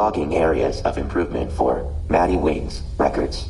logging areas of improvement for Maddie Wings records.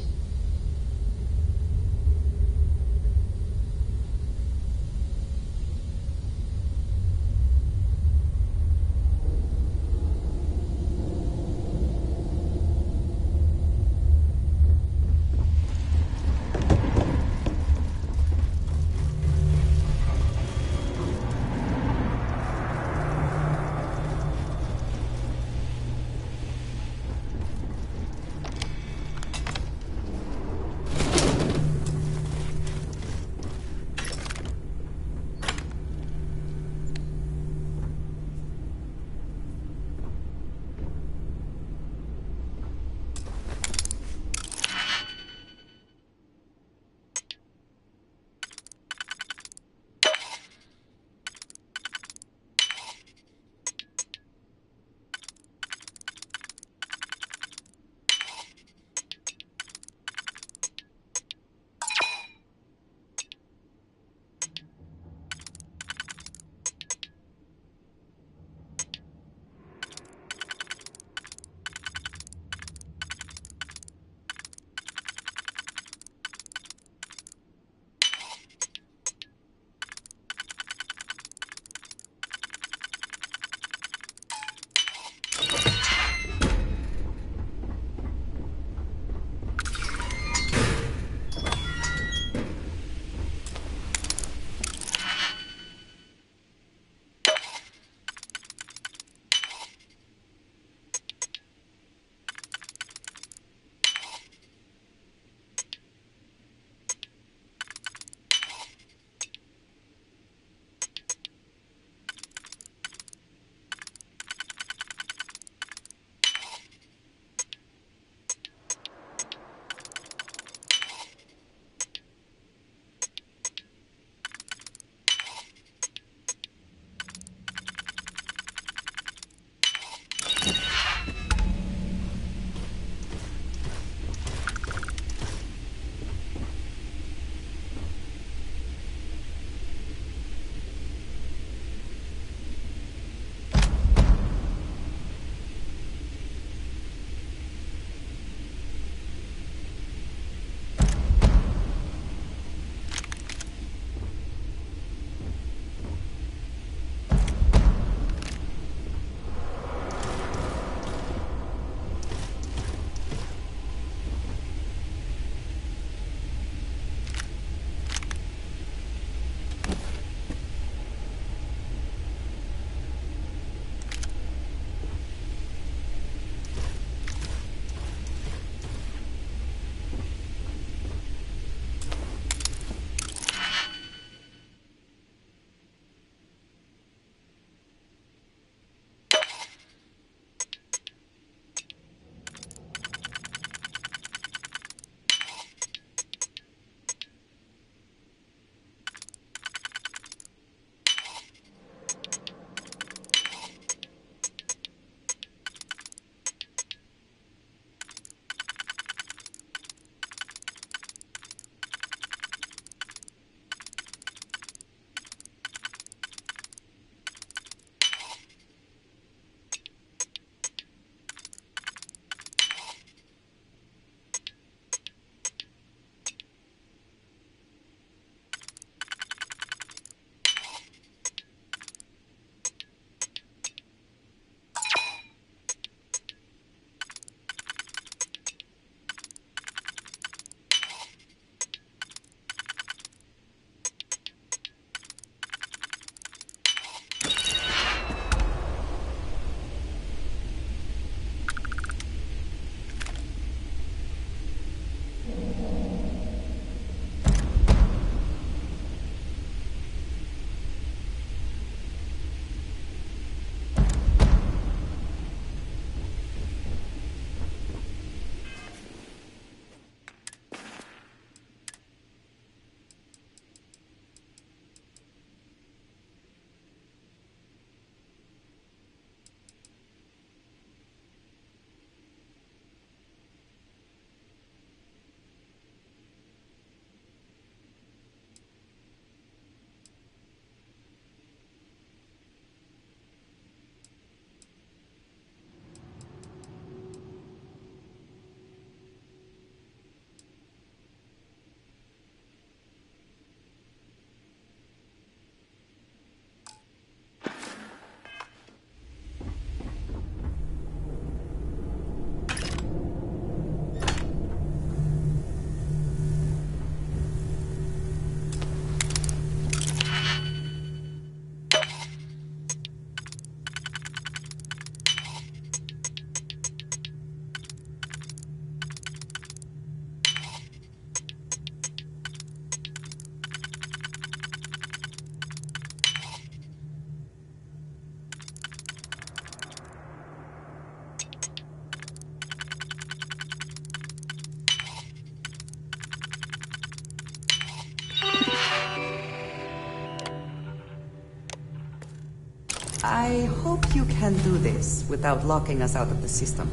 I hope you can do this without locking us out of the system.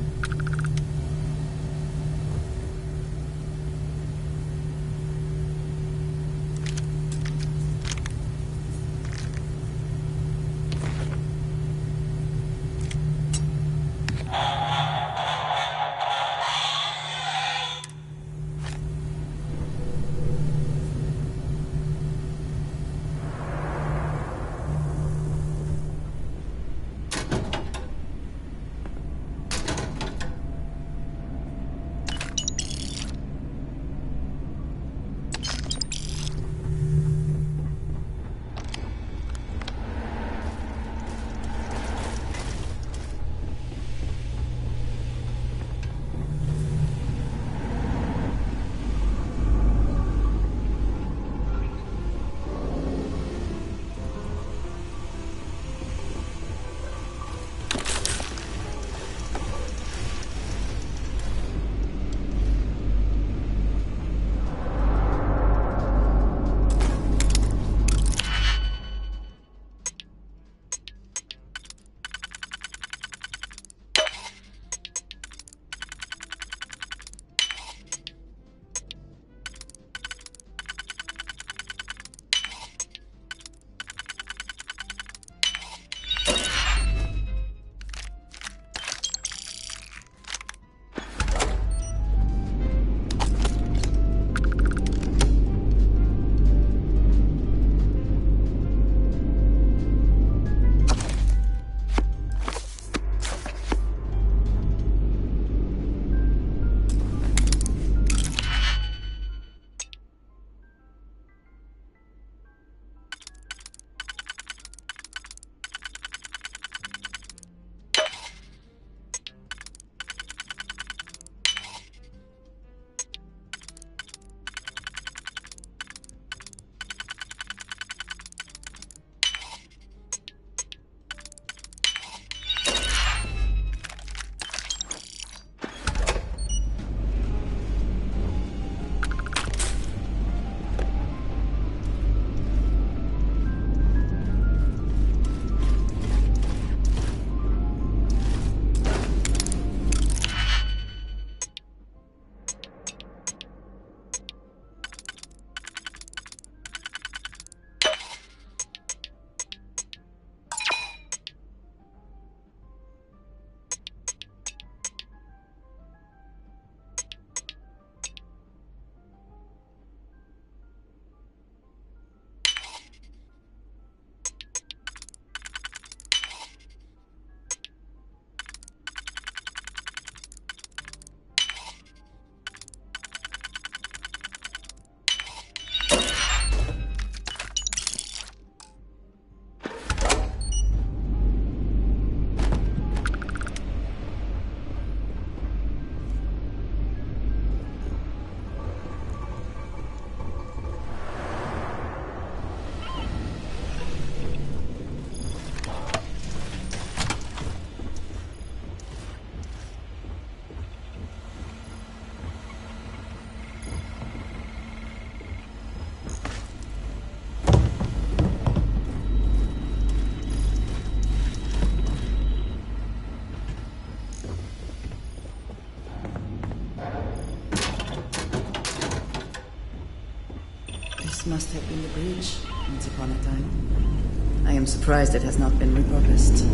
This must have been the bridge once upon a time. I am surprised it has not been repurposed.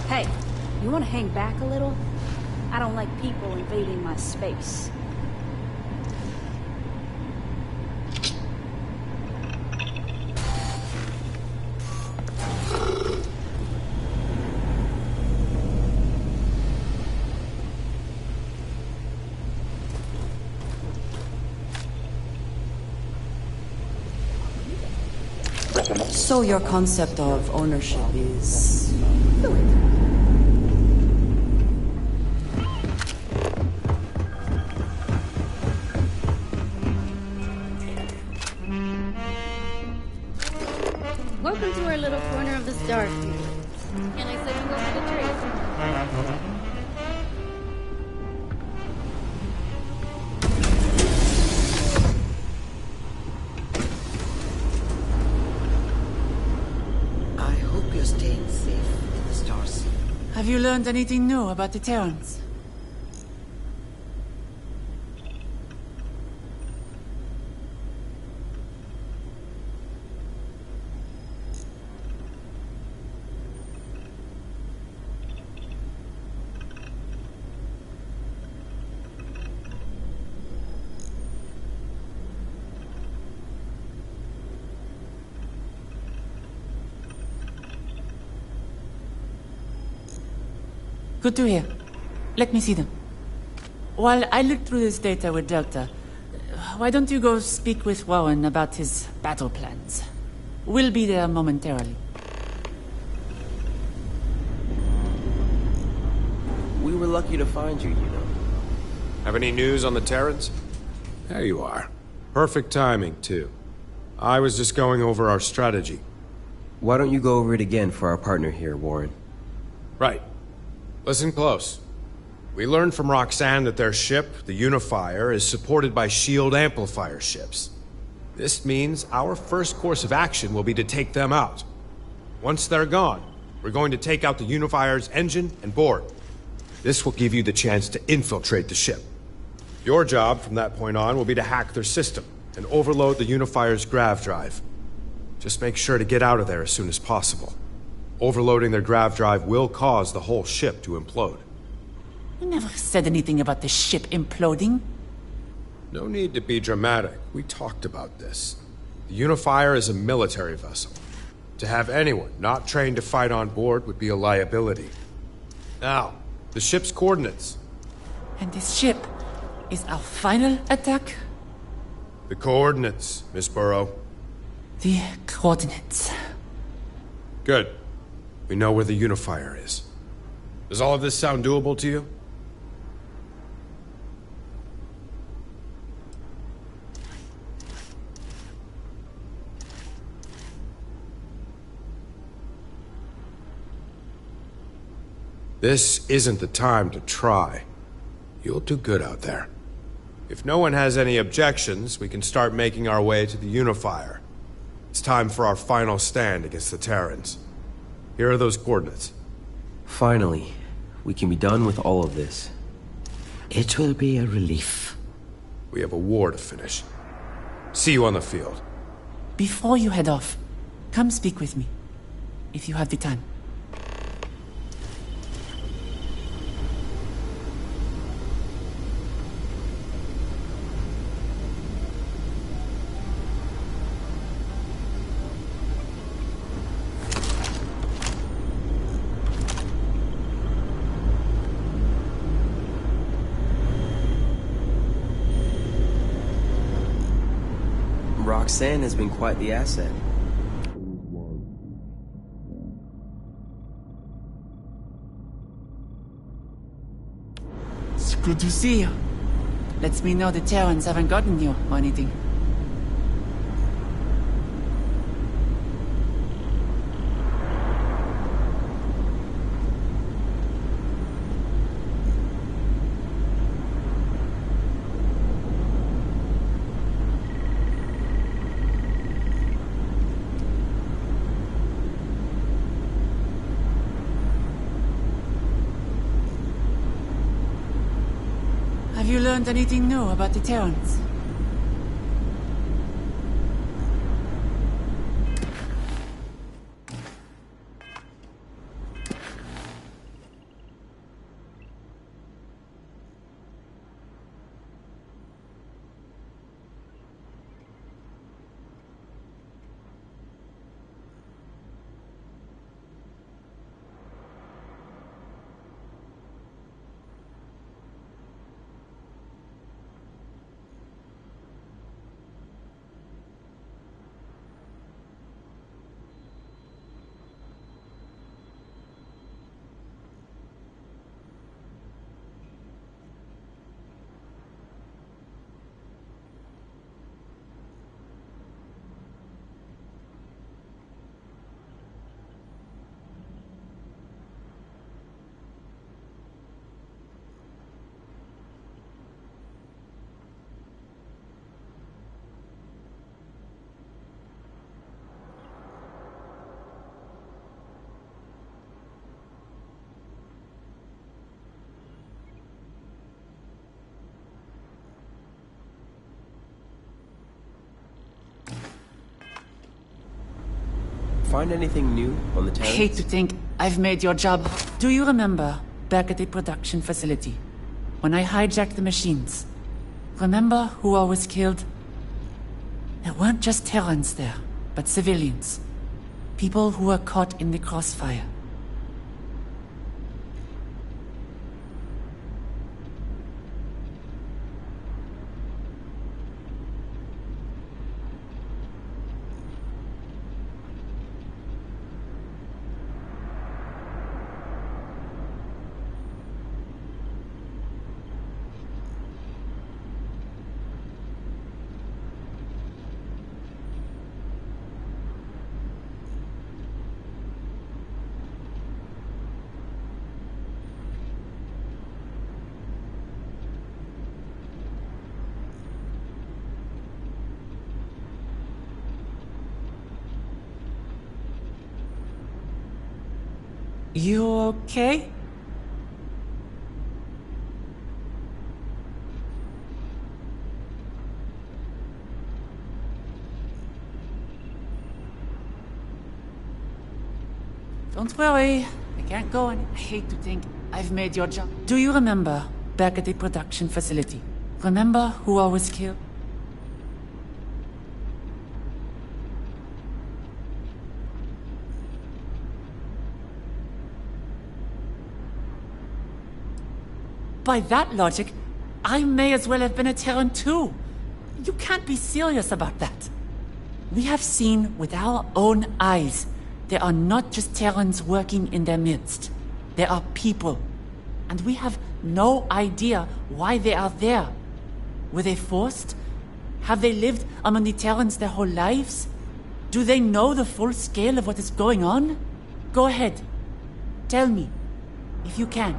Hey, you want to hang back a little? I don't like people invading my space. So your concept of ownership is fluid. Welcome to our little corner of the Starfield. Can I say you go for the tree? Have you learned anything new about the Terrans? Good to hear. Let me see them. While I look through this data with Delta, why don't you go speak with Warren about his battle plans? We'll be there momentarily. We were lucky to find you, you know. Have any news on the Terrans? There you are. Perfect timing, too. I was just going over our strategy. Why don't you go over it again for our partner here, Warren? Right. Listen close. We learned from Roxanne that their ship, the Unifier, is supported by shield amplifier ships. This means our first course of action will be to take them out. Once they're gone, we're going to take out the Unifier's engine and board. This will give you the chance to infiltrate the ship. Your job from that point on will be to hack their system and overload the Unifier's grav drive. Just make sure to get out of there as soon as possible. Overloading their grav drive will cause the whole ship to implode. You never said anything about the ship imploding. No need to be dramatic. We talked about this. The Unifier is a military vessel. To have anyone not trained to fight on board would be a liability. Now, the ship's coordinates. And this ship is our final attack? The coordinates, Miss Burrow. The coordinates. Good. We know where the Unifier is. Does all of this sound doable to you? This isn't the time to try. You'll do good out there. If no one has any objections, we can start making our way to the Unifier. It's time for our final stand against the Terrans. Here are those coordinates. Finally, we can be done with all of this. It will be a relief. We have a war to finish. See you on the field. Before you head off, come speak with me, if you have the time. Roxanne has been quite the asset. It's good to see you. Lets me know the Terrans haven't gotten you or anything. Have you learned anything new about the Terrans? find anything new on the I Terrans? hate to think I've made your job. Do you remember back at the production facility when I hijacked the machines? Remember who all was killed? There weren't just Terrans there, but civilians. People who were caught in the crossfire. You okay? Don't worry, I can't go and I hate to think I've made your job. Do you remember back at the production facility? Remember who all was killed? By that logic, I may as well have been a Terran too. You can't be serious about that. We have seen with our own eyes, there are not just Terrans working in their midst. There are people. And we have no idea why they are there. Were they forced? Have they lived among the Terrans their whole lives? Do they know the full scale of what is going on? Go ahead. Tell me, if you can.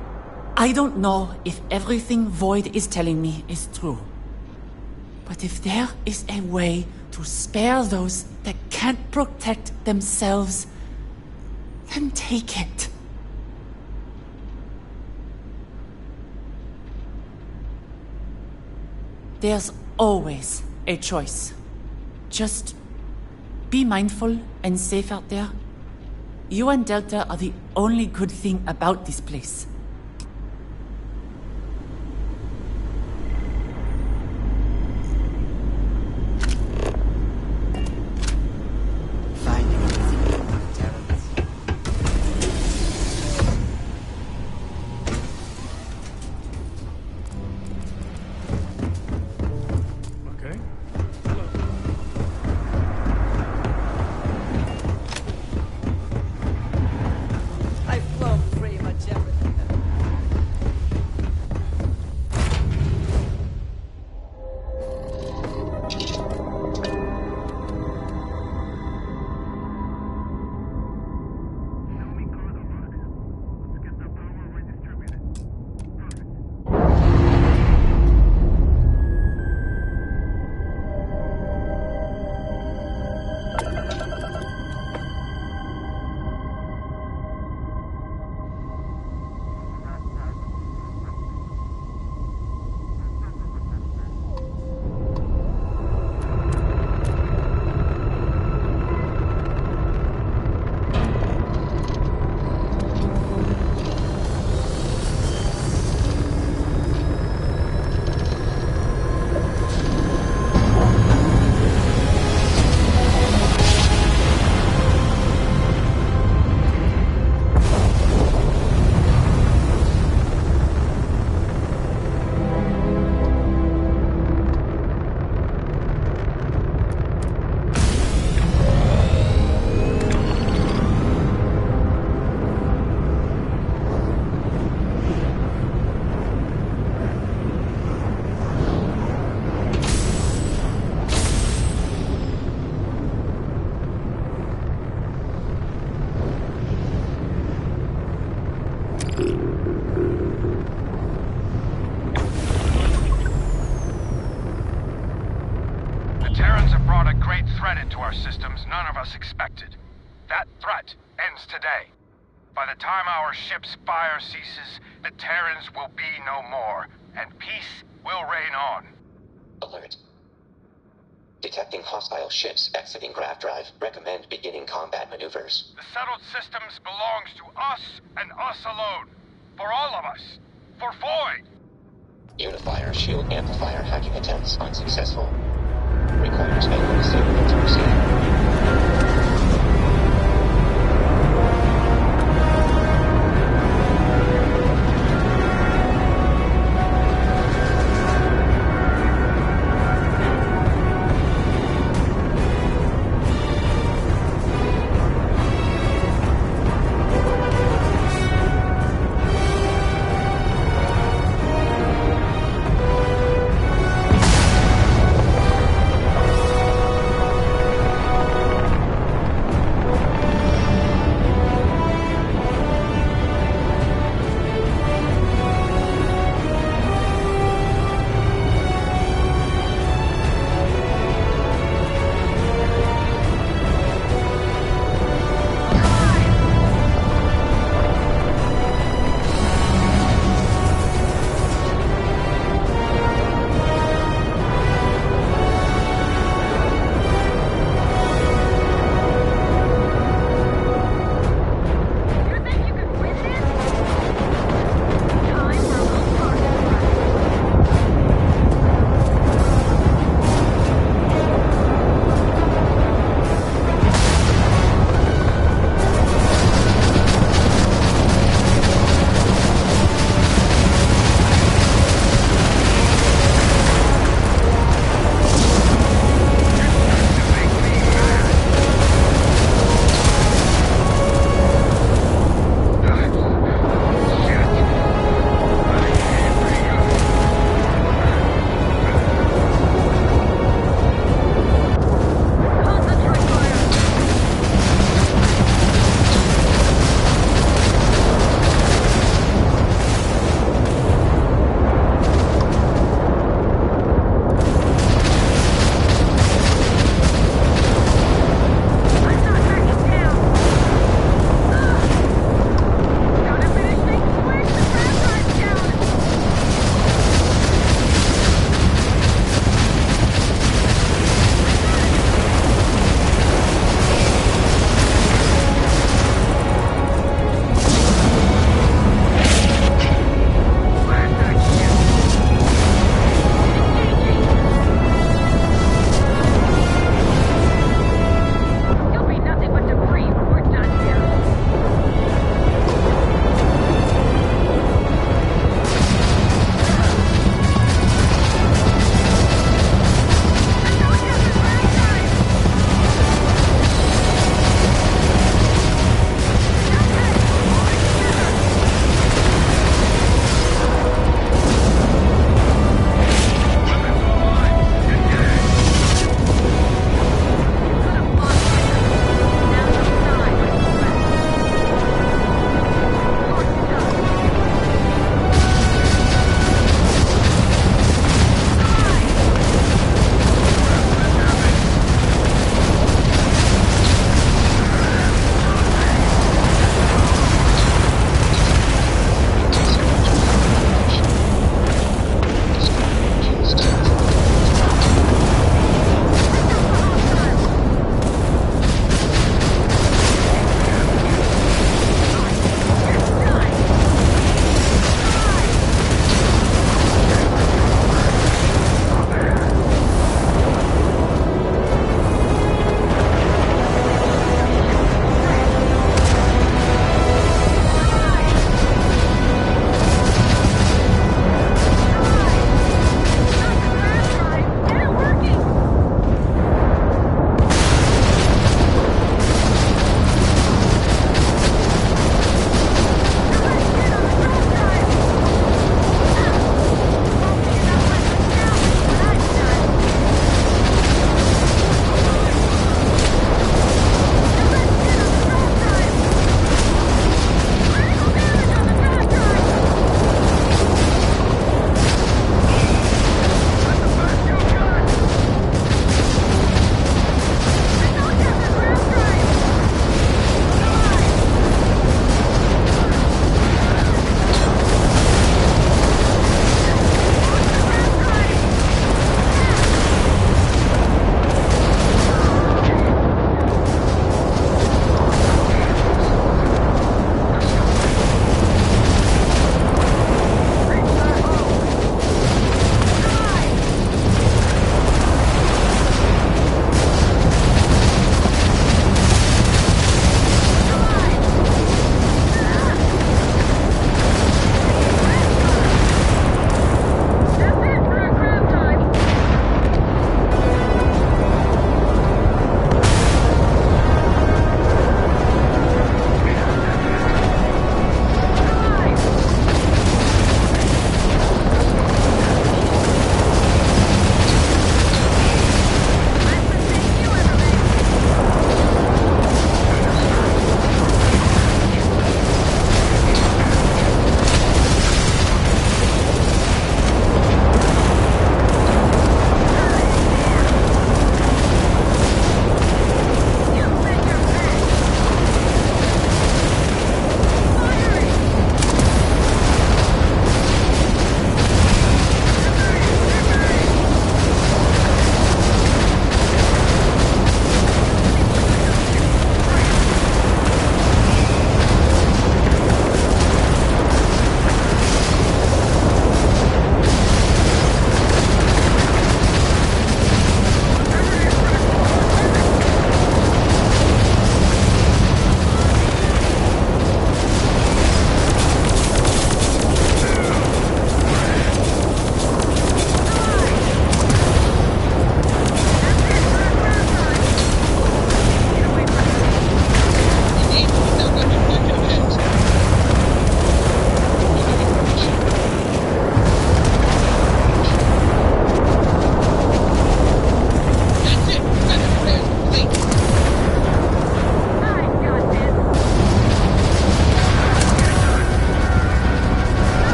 I don't know if everything Void is telling me is true. But if there is a way to spare those that can't protect themselves, then take it. There's always a choice. Just be mindful and safe out there. You and Delta are the only good thing about this place. threat into our systems none of us expected. That threat ends today. By the time our ship's fire ceases, the Terrans will be no more, and peace will reign on. Alert. Detecting hostile ships exiting grav drive. Recommend beginning combat maneuvers. The settled systems belongs to us and us alone. For all of us. For Void. Unifier shield amplifier hacking attempts unsuccessful. Requires manual disablement to proceed.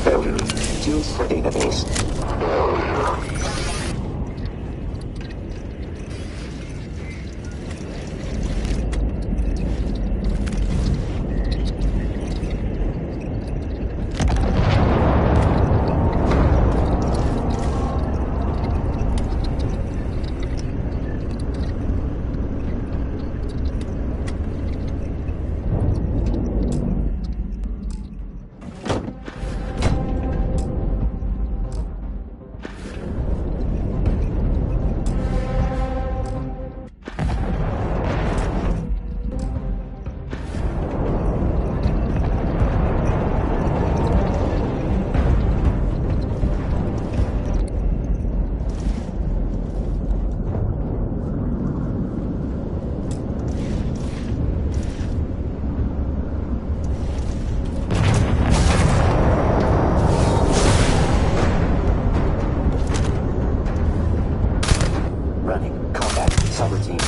Failure. Tools for database. Running. Combat. Subroutine.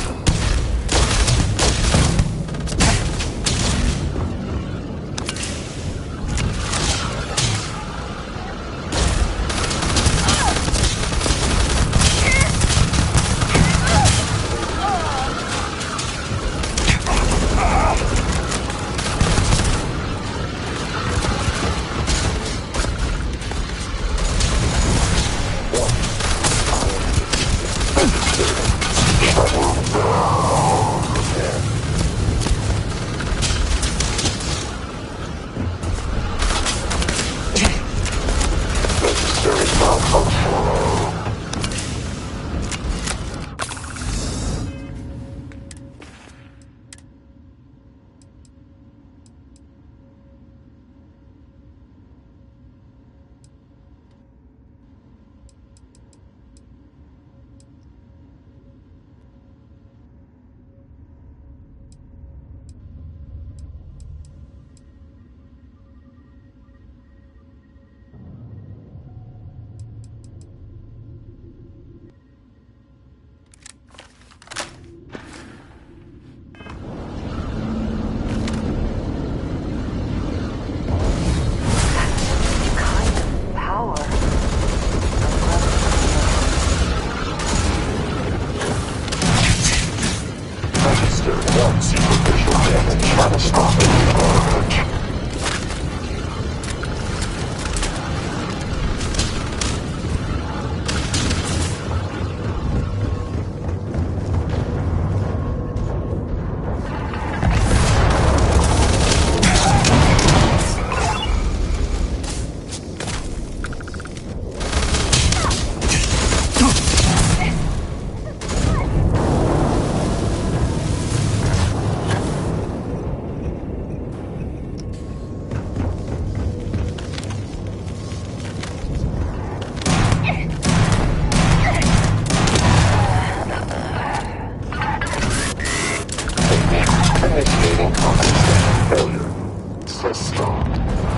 Initiating combat station failure. System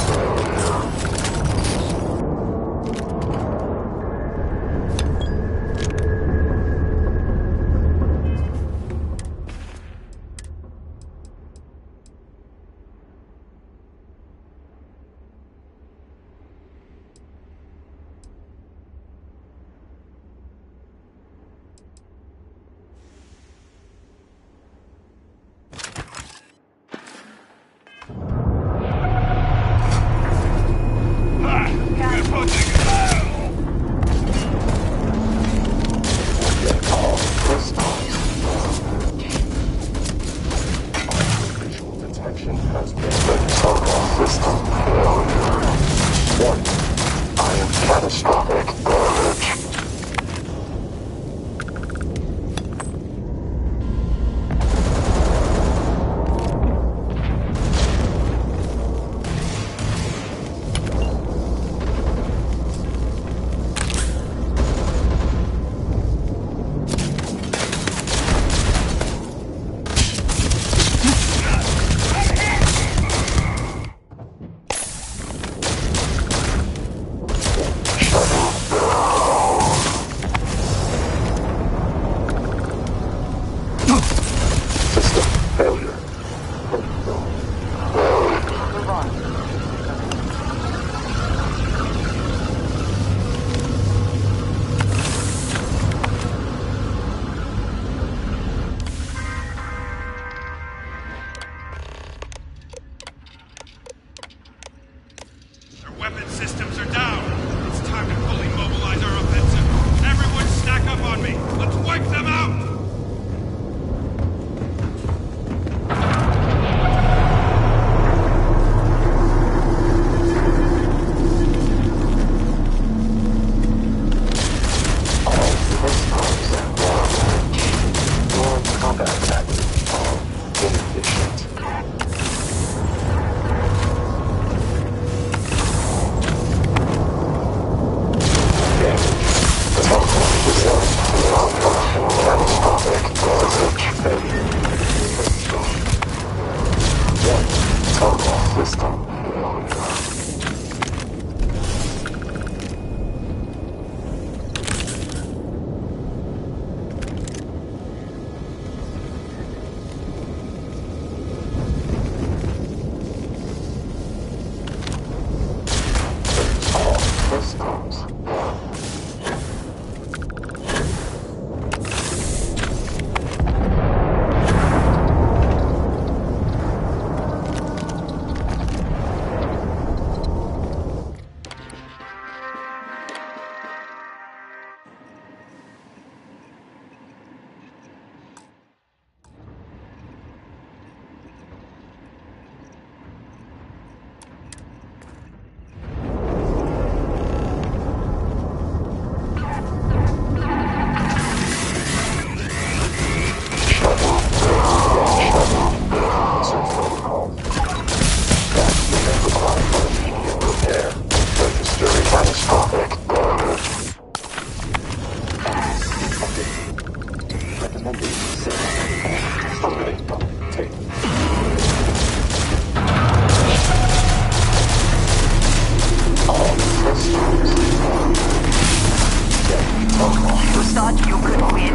failure. You thought you could win?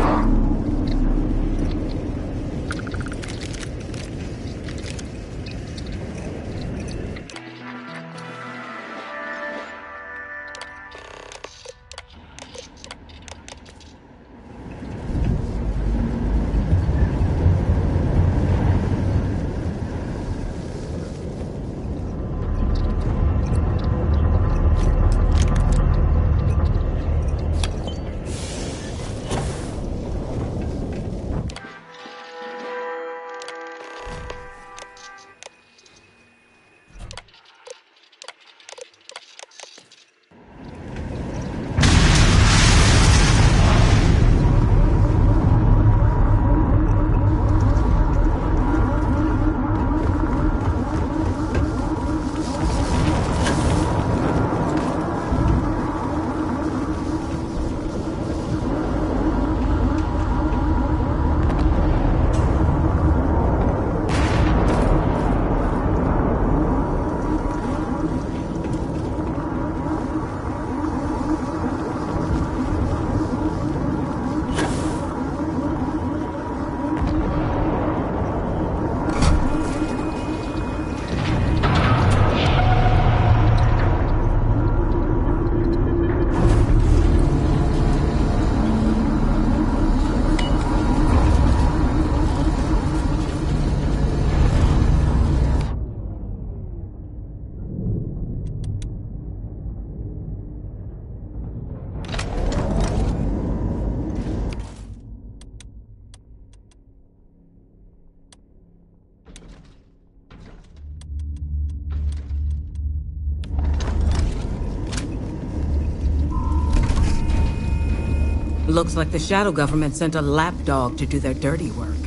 Looks like the Shadow Government sent a lapdog to do their dirty work.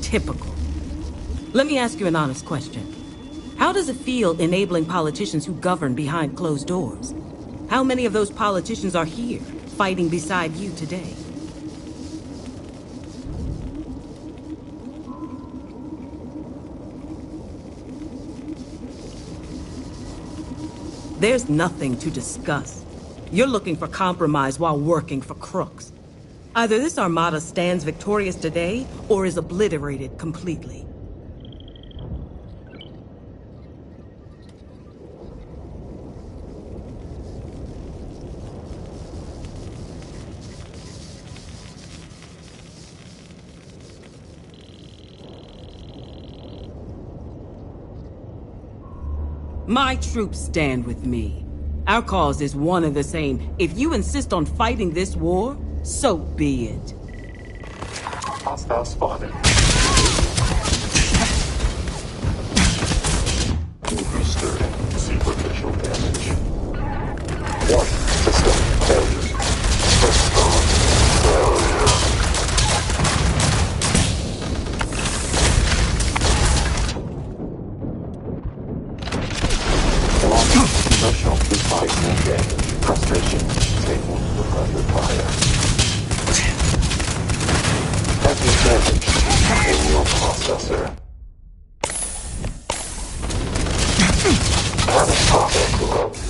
Typical. Let me ask you an honest question. How does it feel enabling politicians who govern behind closed doors? How many of those politicians are here, fighting beside you today? There's nothing to discuss. You're looking for compromise while working for crooks. Either this armada stands victorious today, or is obliterated completely. My troops stand with me. Our cause is one and the same. If you insist on fighting this war, so be it. Hostile spotted. Overstirring. Superficial damage. One. System failure. System failure. Emotional defiance damage. Frustration. Stable under fire. Heavy damage in your processor. Catastrophic growth.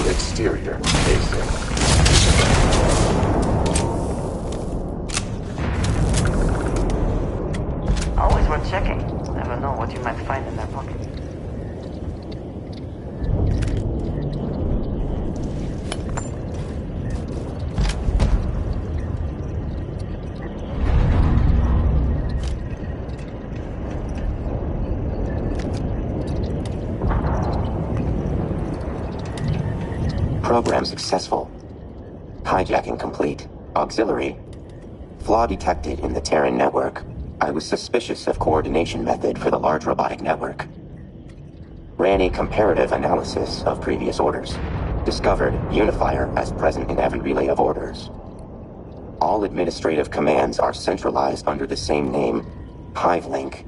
Exterior casing. Always worth checking. Never know what you might find in their pocket. Program successful. Hijacking complete. Auxiliary. Flaw detected in the Terran network. I was suspicious of coordination method for the large robotic network. Ran a comparative analysis of previous orders. Discovered Unifier as present in every relay of orders. All administrative commands are centralized under the same name, HiveLink.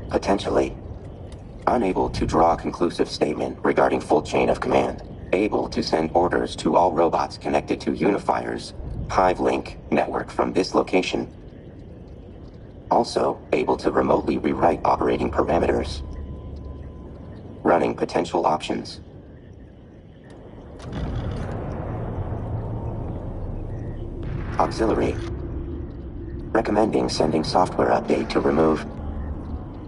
Potentially. Unable to draw a conclusive statement regarding full chain of command. Able to send orders to all robots connected to Unifier's HiveLink network from this location. Also, able to remotely rewrite operating parameters. Running potential options. Auxiliary. Recommending sending software update to remove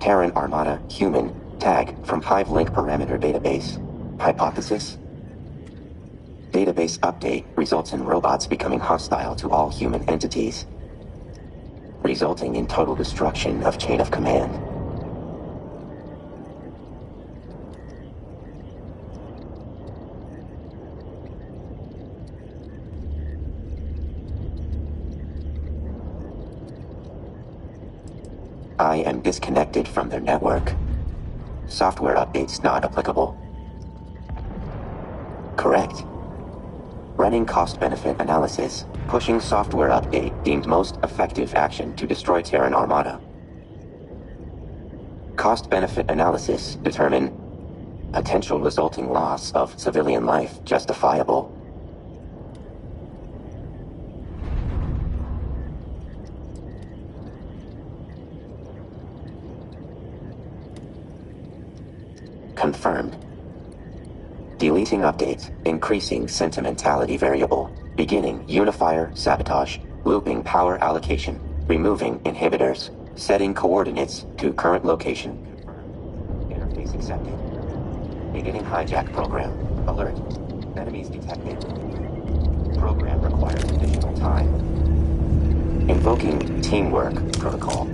Terran Armada human tag from HiveLink parameter database. Hypothesis? Database update results in robots becoming hostile to all human entities, resulting in total destruction of chain of command. I am disconnected from their network. Software updates not applicable. Correct. Running cost-benefit analysis. Pushing software update deemed most effective action to destroy Terran Armada. Cost-benefit analysis determine potential resulting loss of civilian life justifiable. Confirmed. Deleting updates, increasing sentimentality variable, beginning unifier sabotage, looping power allocation, removing inhibitors, setting coordinates to current location. Interface accepted. Beginning hijack program. Alert. Enemies detected. Program requires additional time. Invoking teamwork protocol.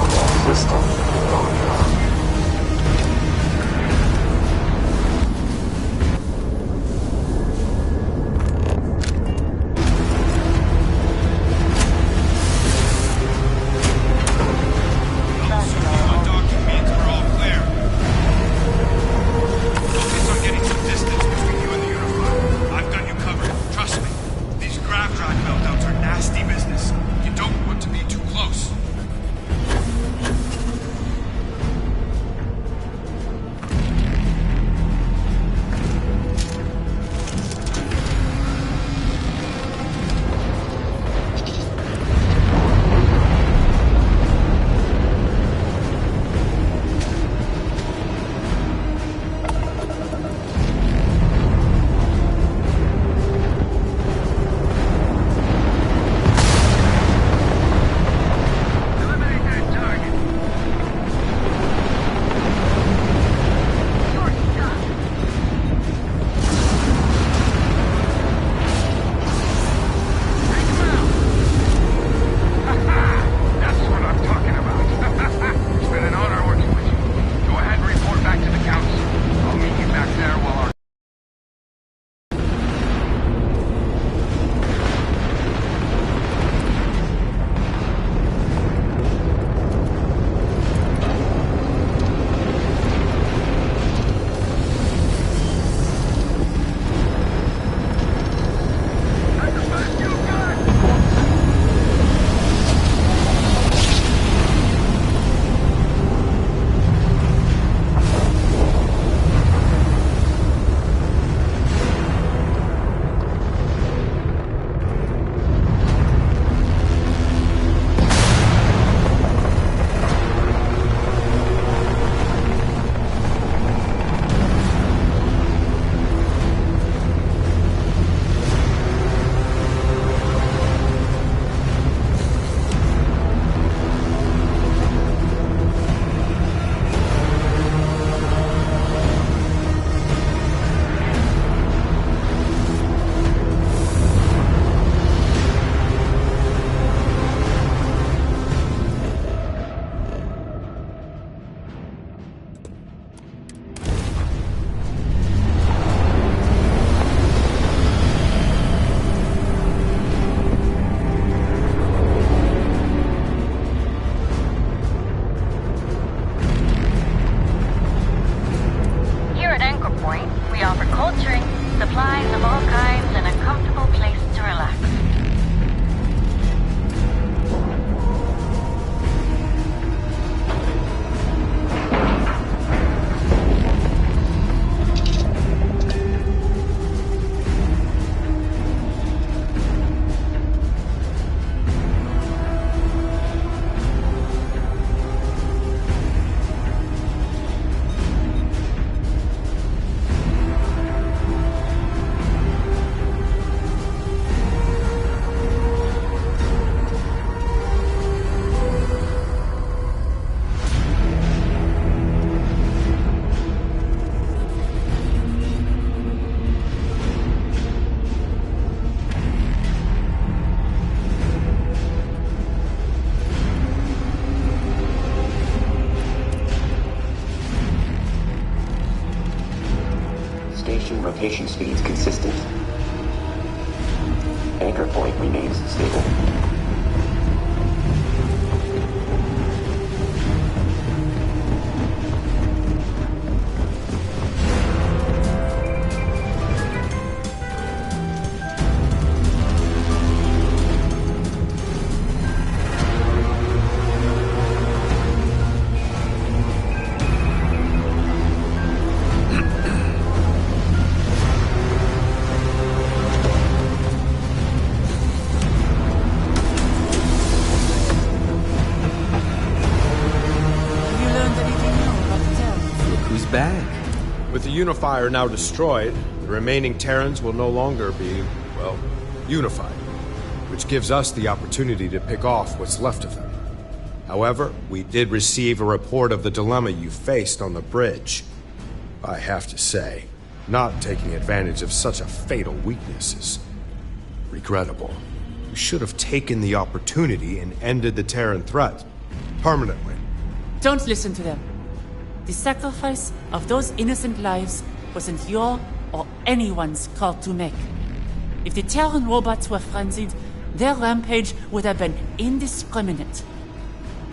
that system. Rotation speeds consistent. Anchor point remains stable. With the Unifier now destroyed, the remaining Terrans will no longer be, well, unified, which gives us the opportunity to pick off what's left of them. However, we did receive a report of the dilemma you faced on the bridge. I have to say, not taking advantage of such a fatal weakness is regrettable. You should have taken the opportunity and ended the Terran threat. Permanently. Don't listen to them. The sacrifice of those innocent lives wasn't your or anyone's call to make. If the Terran robots were frenzied, their rampage would have been indiscriminate.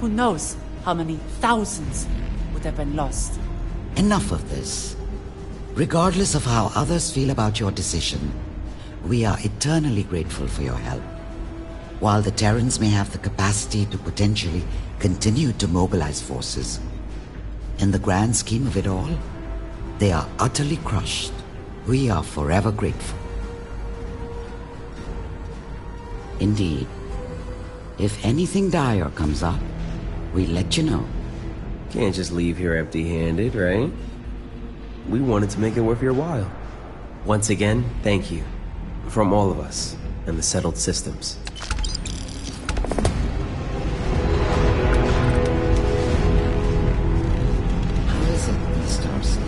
Who knows how many thousands would have been lost. Enough of this. Regardless of how others feel about your decision, we are eternally grateful for your help. While the Terrans may have the capacity to potentially continue to mobilize forces, in the grand scheme of it all, they are utterly crushed. We are forever grateful. Indeed, if anything dire comes up, we'll let you know. Can't just leave here empty-handed, right? We wanted to make it worth your while. Once again, thank you. From all of us and the settled systems. How is it, Miss Darcy?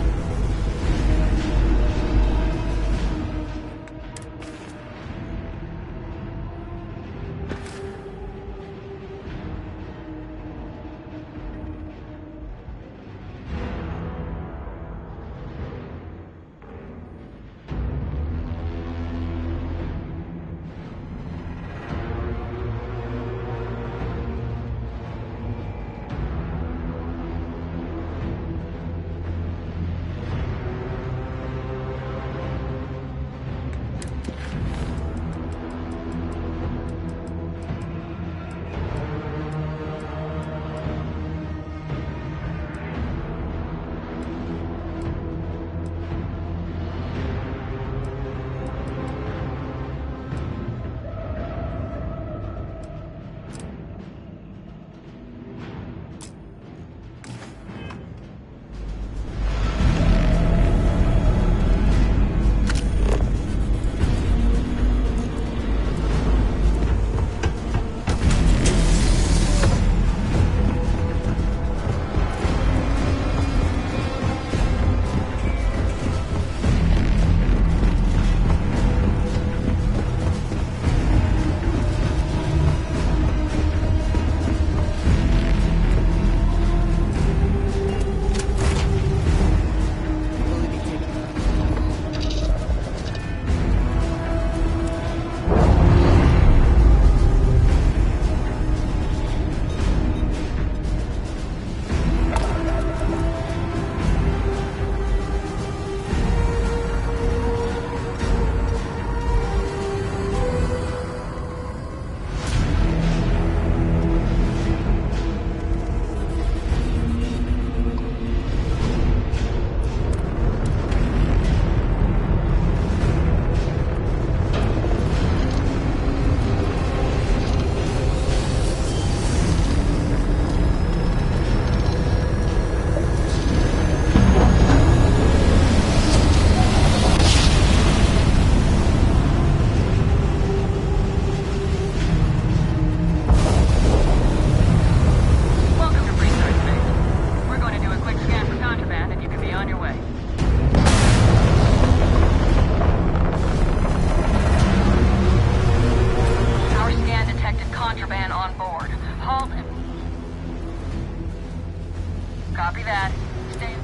Copy that. Stay.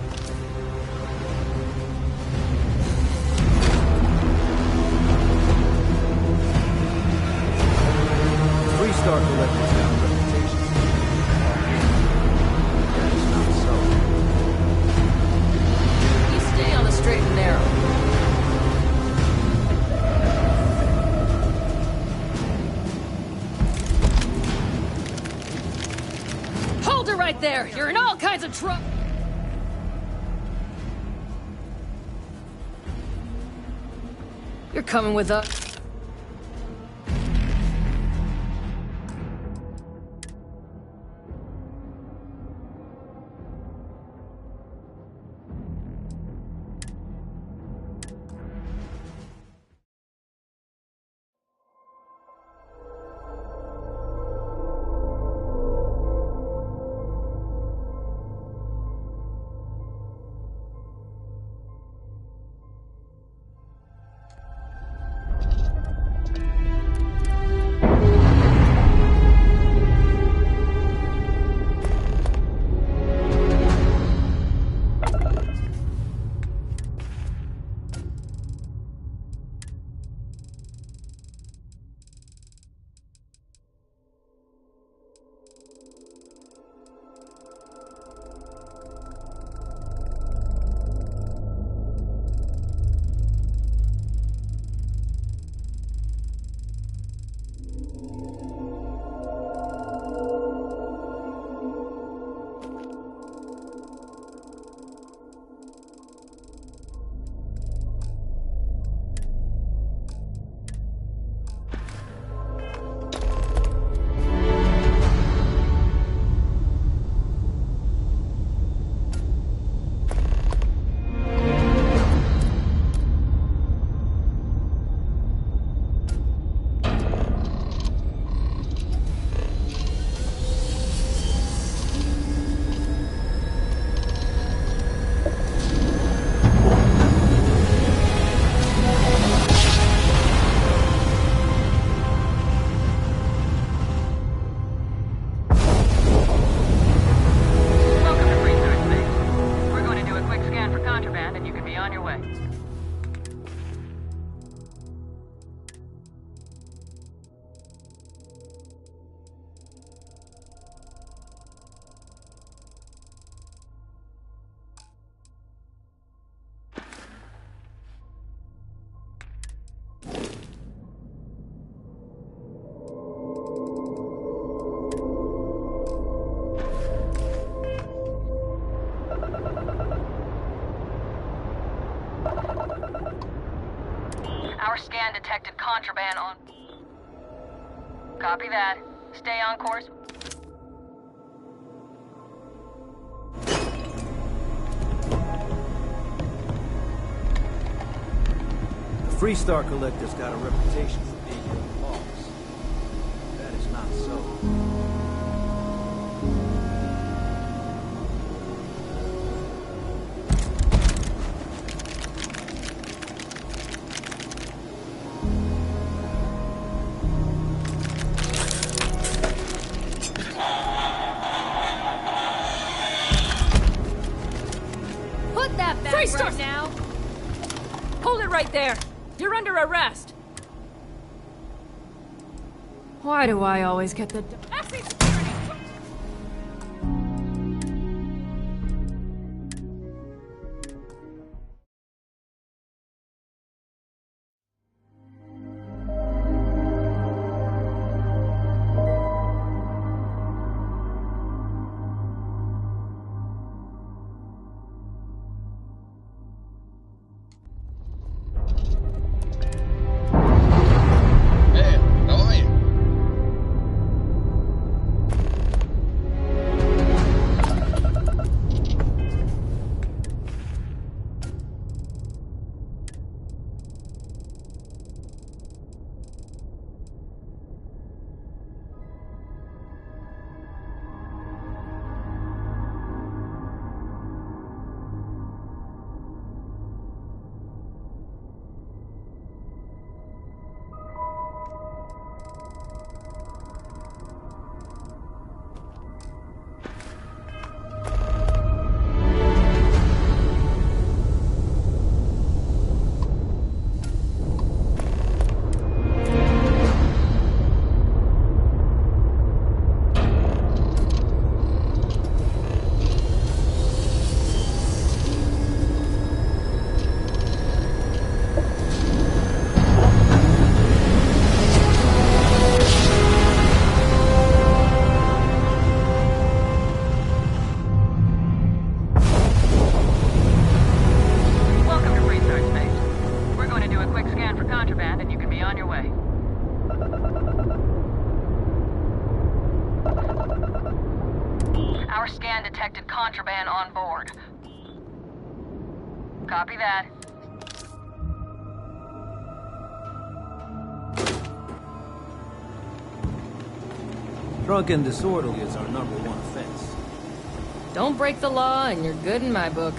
Restart the weapons down reputation. That is not so. You stay on the straight and narrow. Hold her right there! You're in all kinds of trouble! You're coming with us. scan detected contraband on... Copy that. Stay on course. The Freestar Collector's got a reputation for being a boss. That is not so. Put that back right now! Hold it right there! You're under arrest! Why do I always get the... Scan detected contraband on board. Copy that. Drunk and disorderly is our #1 offense. Don't break the law and you're good in my book.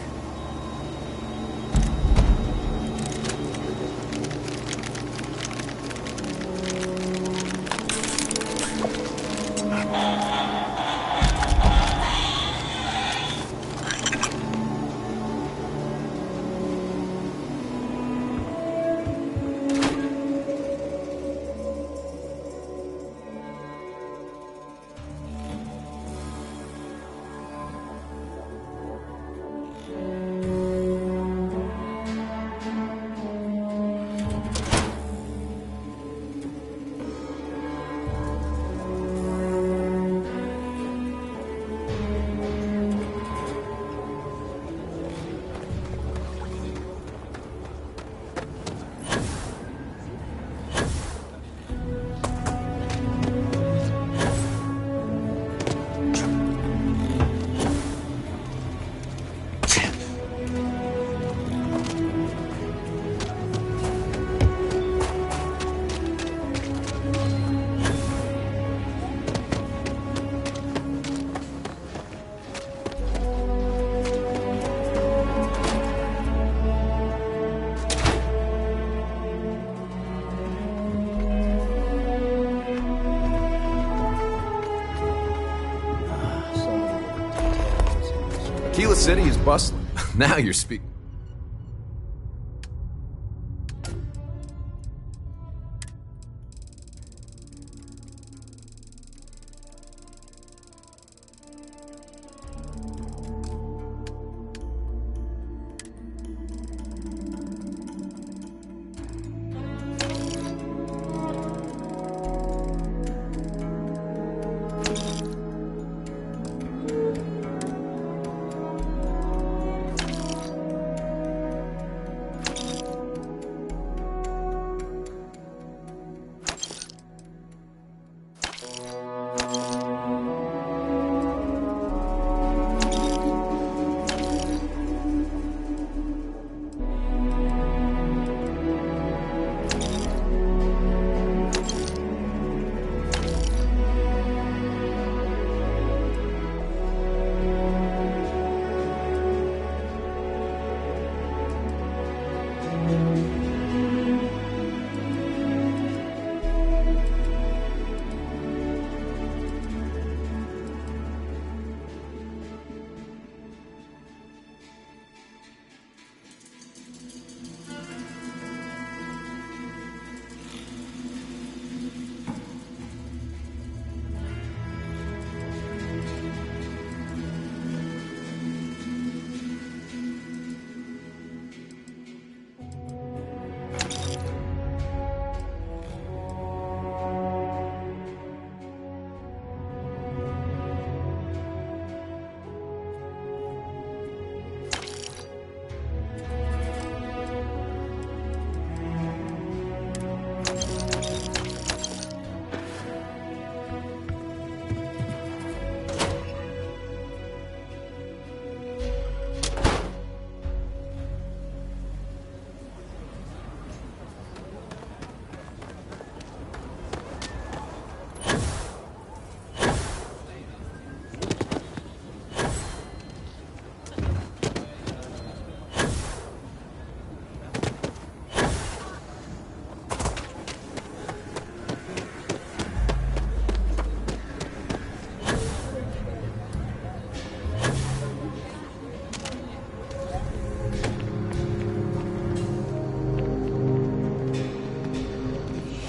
Tequila City is bustling. Now you're speaking.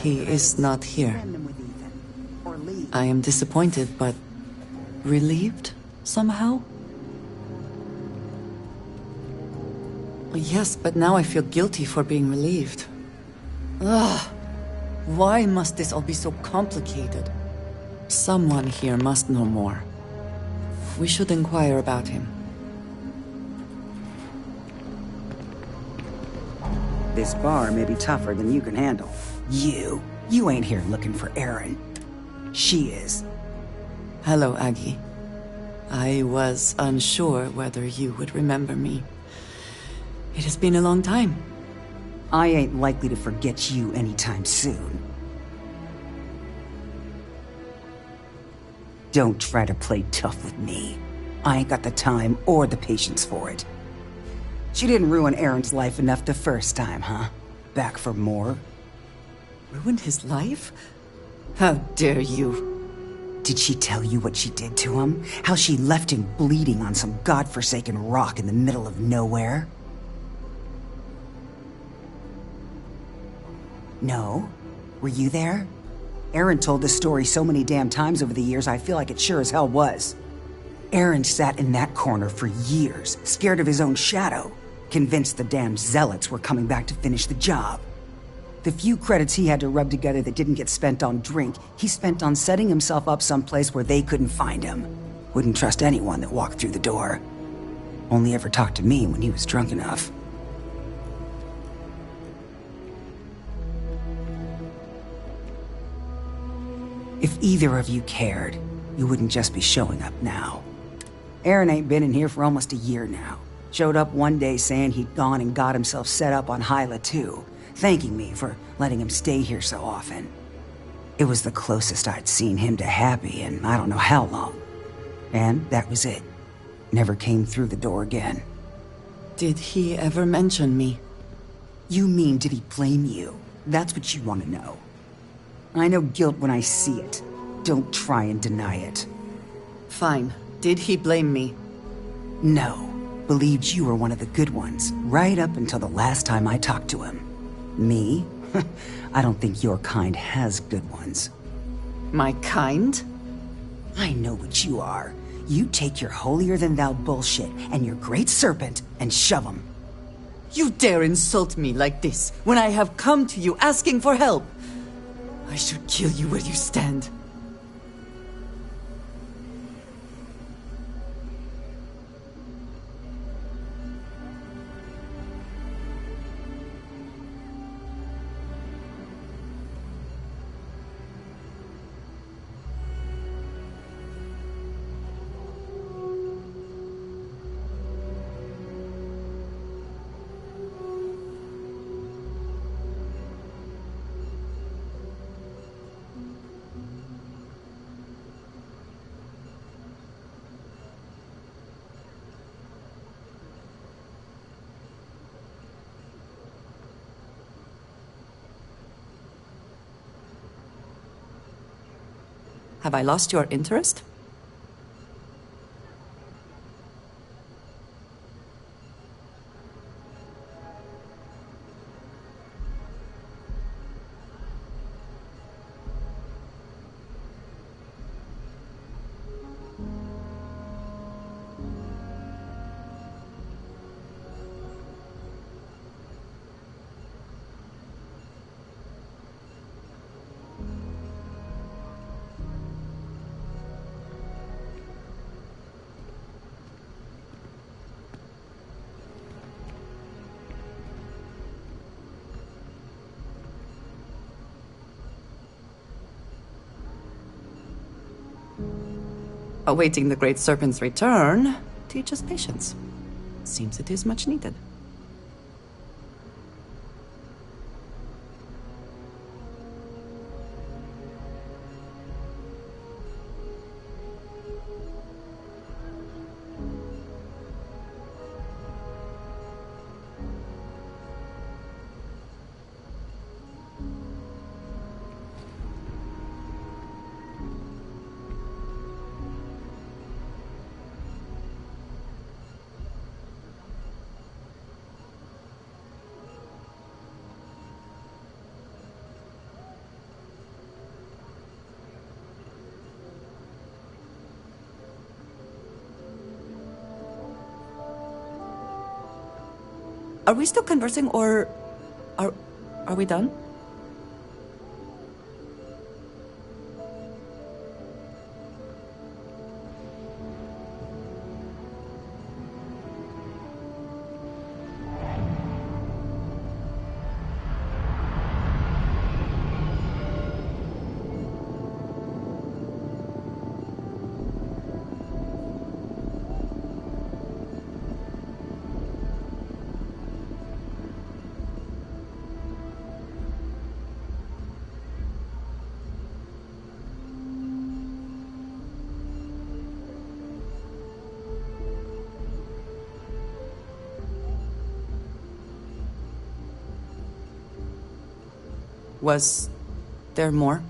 He is not here. I am disappointed, but relieved somehow? Yes, but now I feel guilty for being relieved. Ugh! Why must this all be so complicated? Someone here must know more. We should inquire about him. This bar may be tougher than you can handle. You ain't here looking for Erin. She is. Hello, Aggie. I was unsure whether you would remember me. It has been a long time. I ain't likely to forget you anytime soon. Don't try to play tough with me. I ain't got the time or the patience for it. She didn't ruin Aaron's life enough the first time, huh? Back for more? Ruined his life? How dare you? Did she tell you what she did to him? How she left him bleeding on some godforsaken rock in the middle of nowhere? No? Were you there? Aaron told this story so many damn times over the years, I feel like it sure as hell was. Aaron sat in that corner for years, scared of his own shadow, convinced the damn zealots were coming back to finish the job. The few credits he had to rub together that didn't get spent on drink, he spent on setting himself up someplace where they couldn't find him. Wouldn't trust anyone that walked through the door. Only ever talked to me when he was drunk enough. If either of you cared, you wouldn't just be showing up now. Aaron ain't been in here for almost a year now. Showed up one day saying he'd gone and got himself set up on Hyla too, thanking me for letting him stay here so often. It was the closest I'd seen him to happy in I don't know how long. And that was it. Never came through the door again. Did he ever mention me? You mean, did he blame you? That's what you want to know. I know guilt when I see it. Don't try and deny it. Fine. Did he blame me? No. Believed you were one of the good ones, right up until the last time I talked to him. Me? I don't think your kind has good ones. My kind? I know what you are. You take your holier-than-thou bullshit and your great serpent and shove them. You dare insult me like this when I have come to you asking for help. I should kill you where you stand. Have I lost your interest? Awaiting the Great Serpent's return teaches patience. Seems it is much needed. Are we still conversing, or... Are we done? Was there more?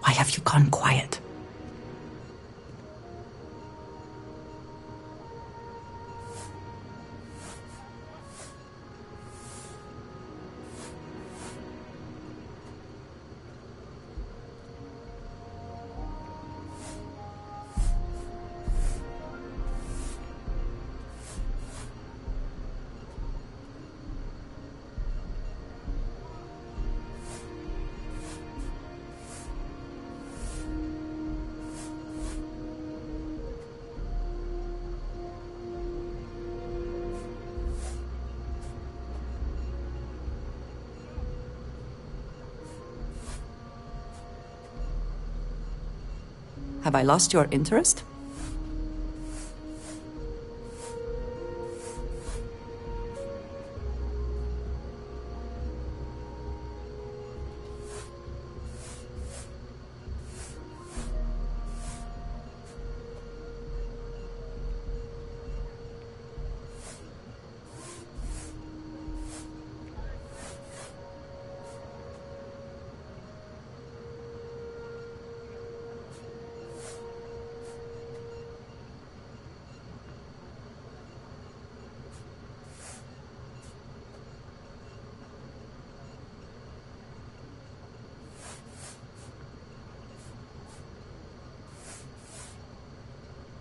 Why have you gone quiet? Have I lost your interest?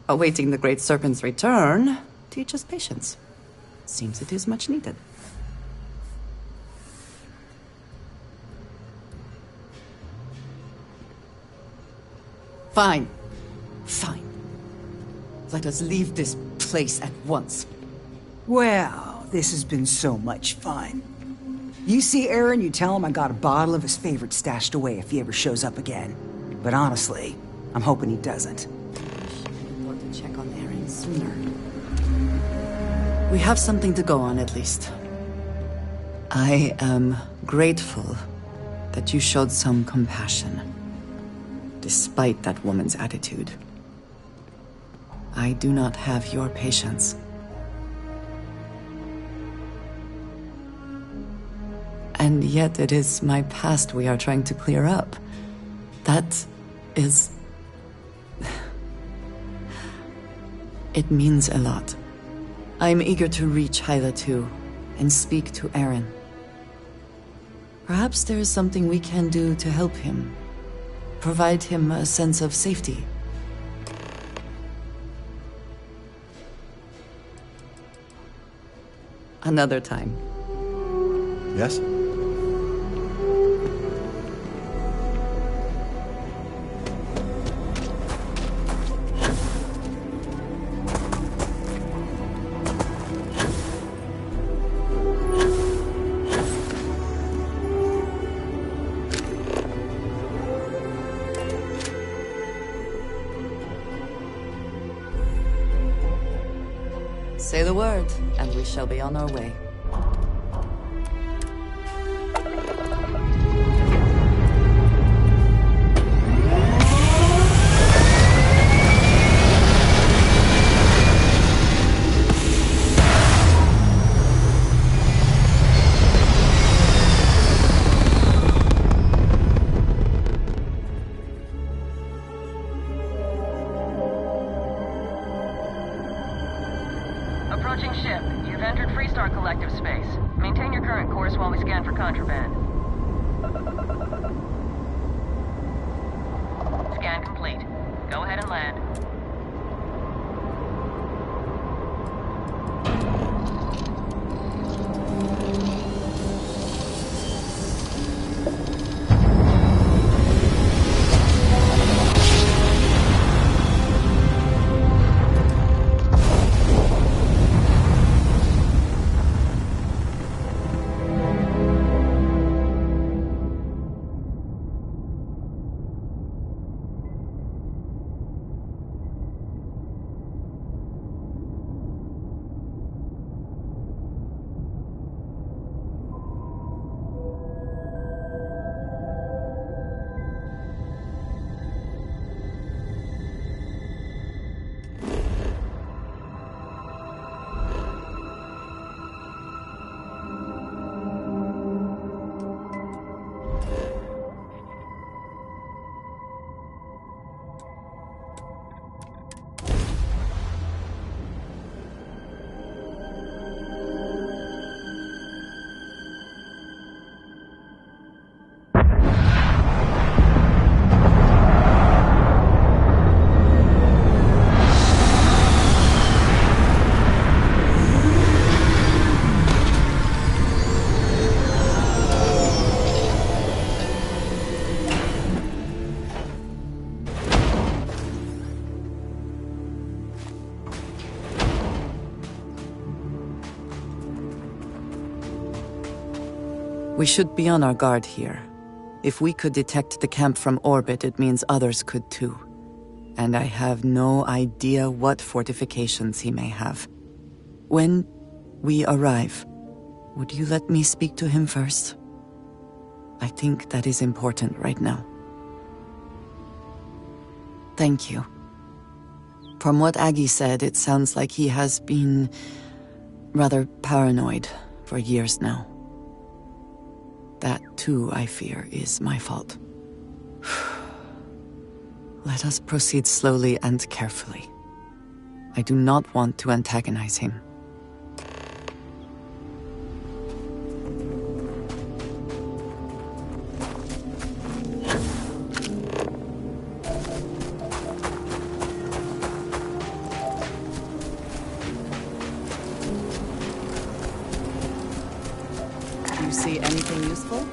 Awaiting the Great Serpent's return teaches patience. Seems it is much needed. Fine. Fine. Let us leave this place at once. Well, this has been so much fun. You see Aaron, you tell him I got a bottle of his favorite stashed away if he ever shows up again. But honestly, I'm hoping he doesn't. To check on Aaron sooner. We have something to go on, at least. I am grateful that you showed some compassion, despite that woman's attitude. I do not have your patience. And yet it is my past we are trying to clear up. That is... It means a lot. I'm eager to reach Hyla too, and speak to Aaron. Perhaps there is something we can do to help him. Provide him a sense of safety. Another time. Yes? Say the word, and we shall be on our way. Approaching ship. You've entered Freestar Collective space. Maintain your current course while we scan for contraband. Scan complete. Go ahead and land. We should be on our guard here. If we could detect the camp from orbit, it means others could too. And I have no idea what fortifications he may have. When we arrive, would you let me speak to him first? I think that is important right now. Thank you. From what Aggie said, it sounds like he has been rather paranoid for years now. That, too, I fear, is my fault. Let us proceed slowly and carefully. I do not want to antagonize him. Do you see anything useful?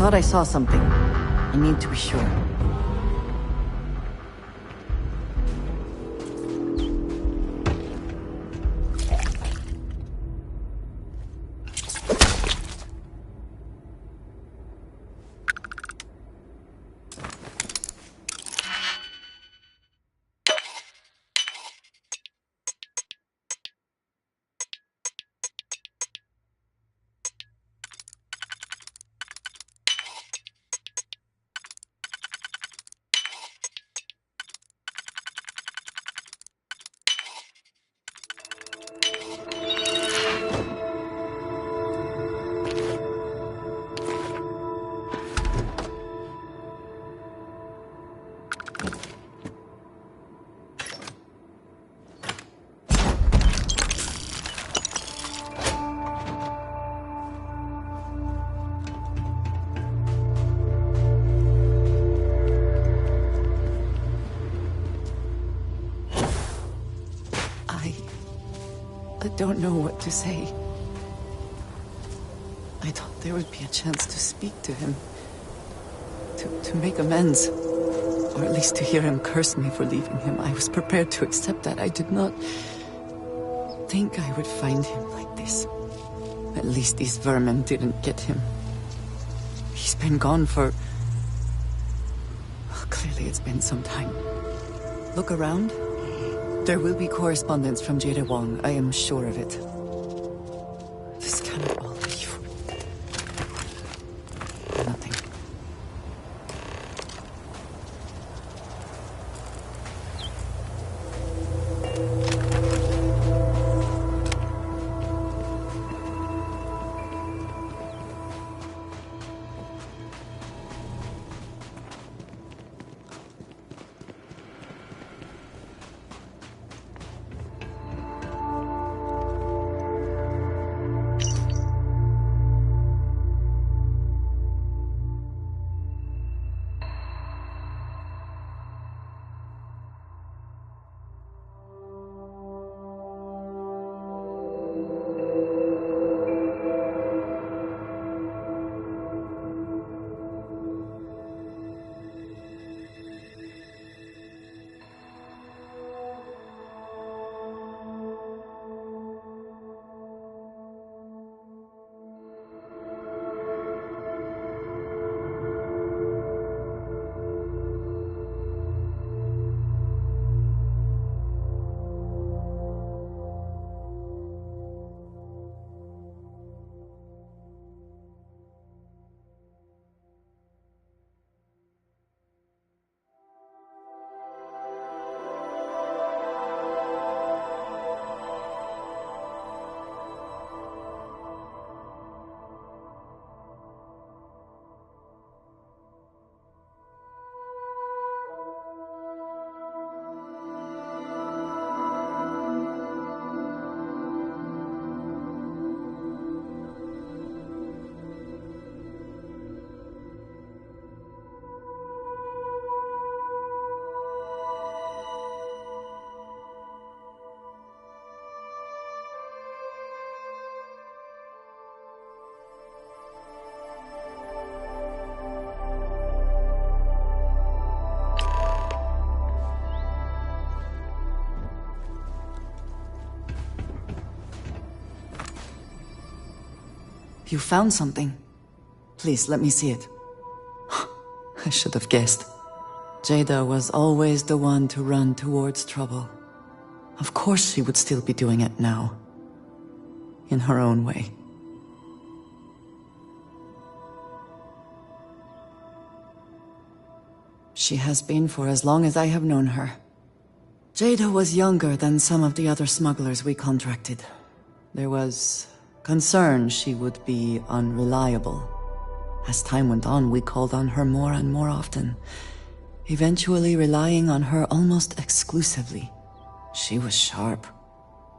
thought I saw something. I need to be sure. I don't know what to say. I thought there would be a chance to speak to him. To make amends. Or at least to hear him curse me for leaving him. I was prepared to accept that. I did not think I would find him like this. At least these vermin didn't get him. He's been gone for... Well, clearly it's been some time. Look around. There will be correspondence from Jada Wong. I am sure of it. This cannot all be for... nothing. You found something. Please, let me see it. I should have guessed. Jada was always the one to run towards trouble. Of course she would still be doing it now. In her own way. She has been for as long as I have known her. Jada was younger than some of the other smugglers we contracted. There was concern she would be unreliable. As time went on, we called on her more and more often, eventually relying on her almost exclusively. She was sharp,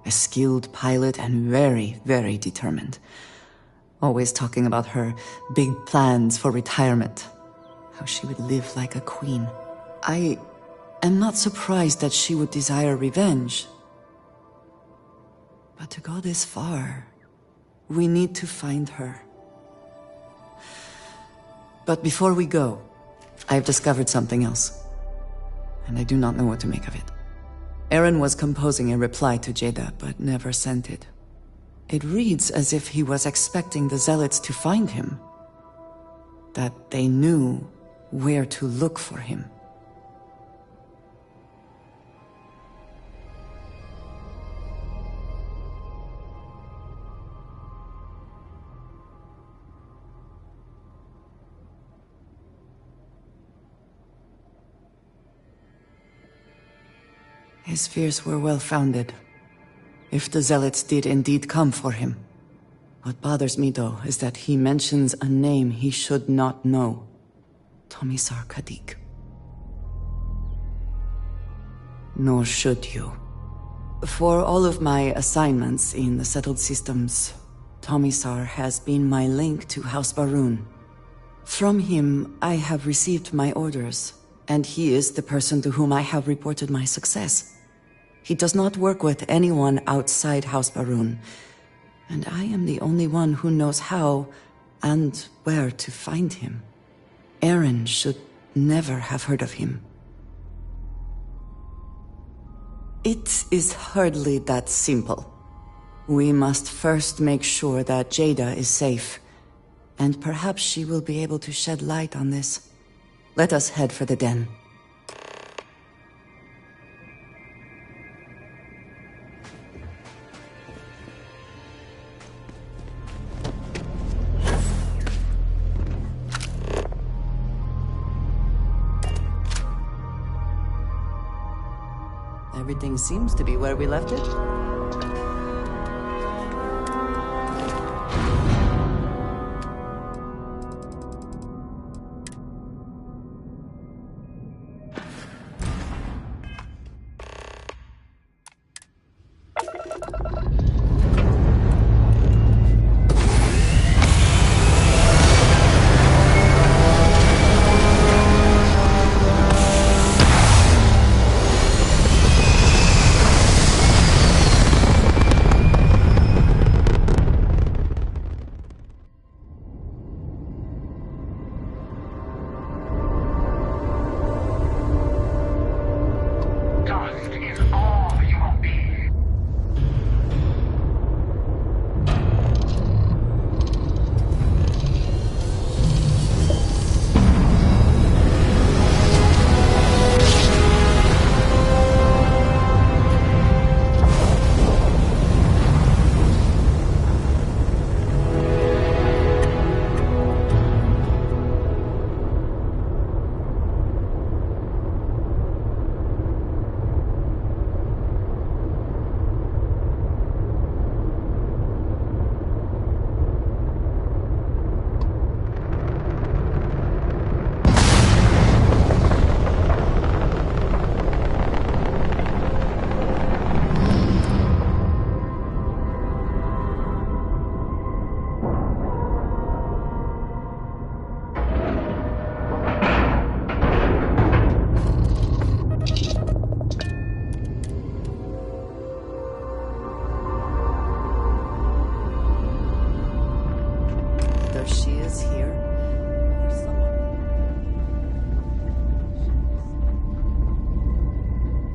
a skilled pilot and very, very determined. Always talking about her big plans for retirement, how she would live like a queen. I am not surprised that she would desire revenge. But to go this far, we need to find her. But before we go, I have discovered something else. And I do not know what to make of it. Aaron was composing a reply to Jada, but never sent it. It reads as if he was expecting the Zealots to find him. That they knew where to look for him. His fears were well-founded, if the Zealots did indeed come for him. What bothers me, though, is that he mentions a name he should not know. Tomisar Kadik. Nor should you. For all of my assignments in the settled systems, Tomisar has been my link to House Baroon. From him, I have received my orders, and he is the person to whom I have reported my success. He does not work with anyone outside House Baroon, and I am the only one who knows how and where to find him. Aaron should never have heard of him. It is hardly that simple. We must first make sure that Jada is safe, and perhaps she will be able to shed light on this. Let us head for the den. Everything seems to be where we left it.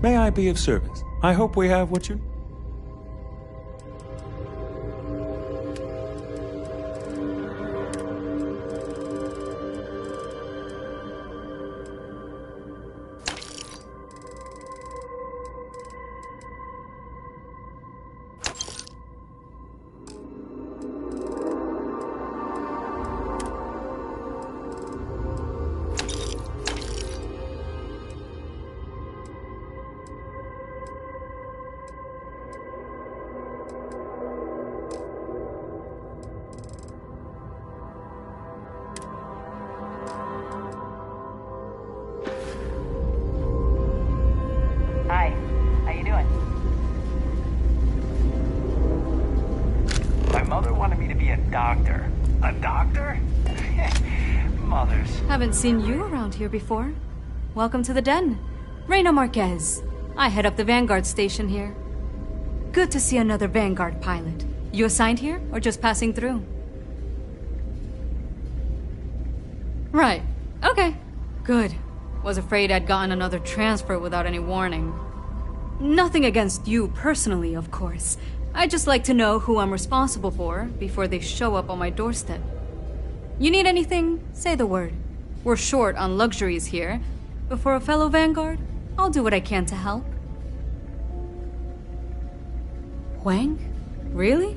May I be of service? I hope we have what you... Haven't seen you around here before. Welcome to the den. Reina Marquez. I head up the Vanguard station here. Good to see another Vanguard pilot. You assigned here, or just passing through? Right. Okay. Good. Was afraid I'd gotten another transfer without any warning. Nothing against you personally, of course. I'd just like to know who I'm responsible for before they show up on my doorstep. You need anything? Say the word. We're short on luxuries here, but for a fellow Vanguard, I'll do what I can to help. Huang? Really?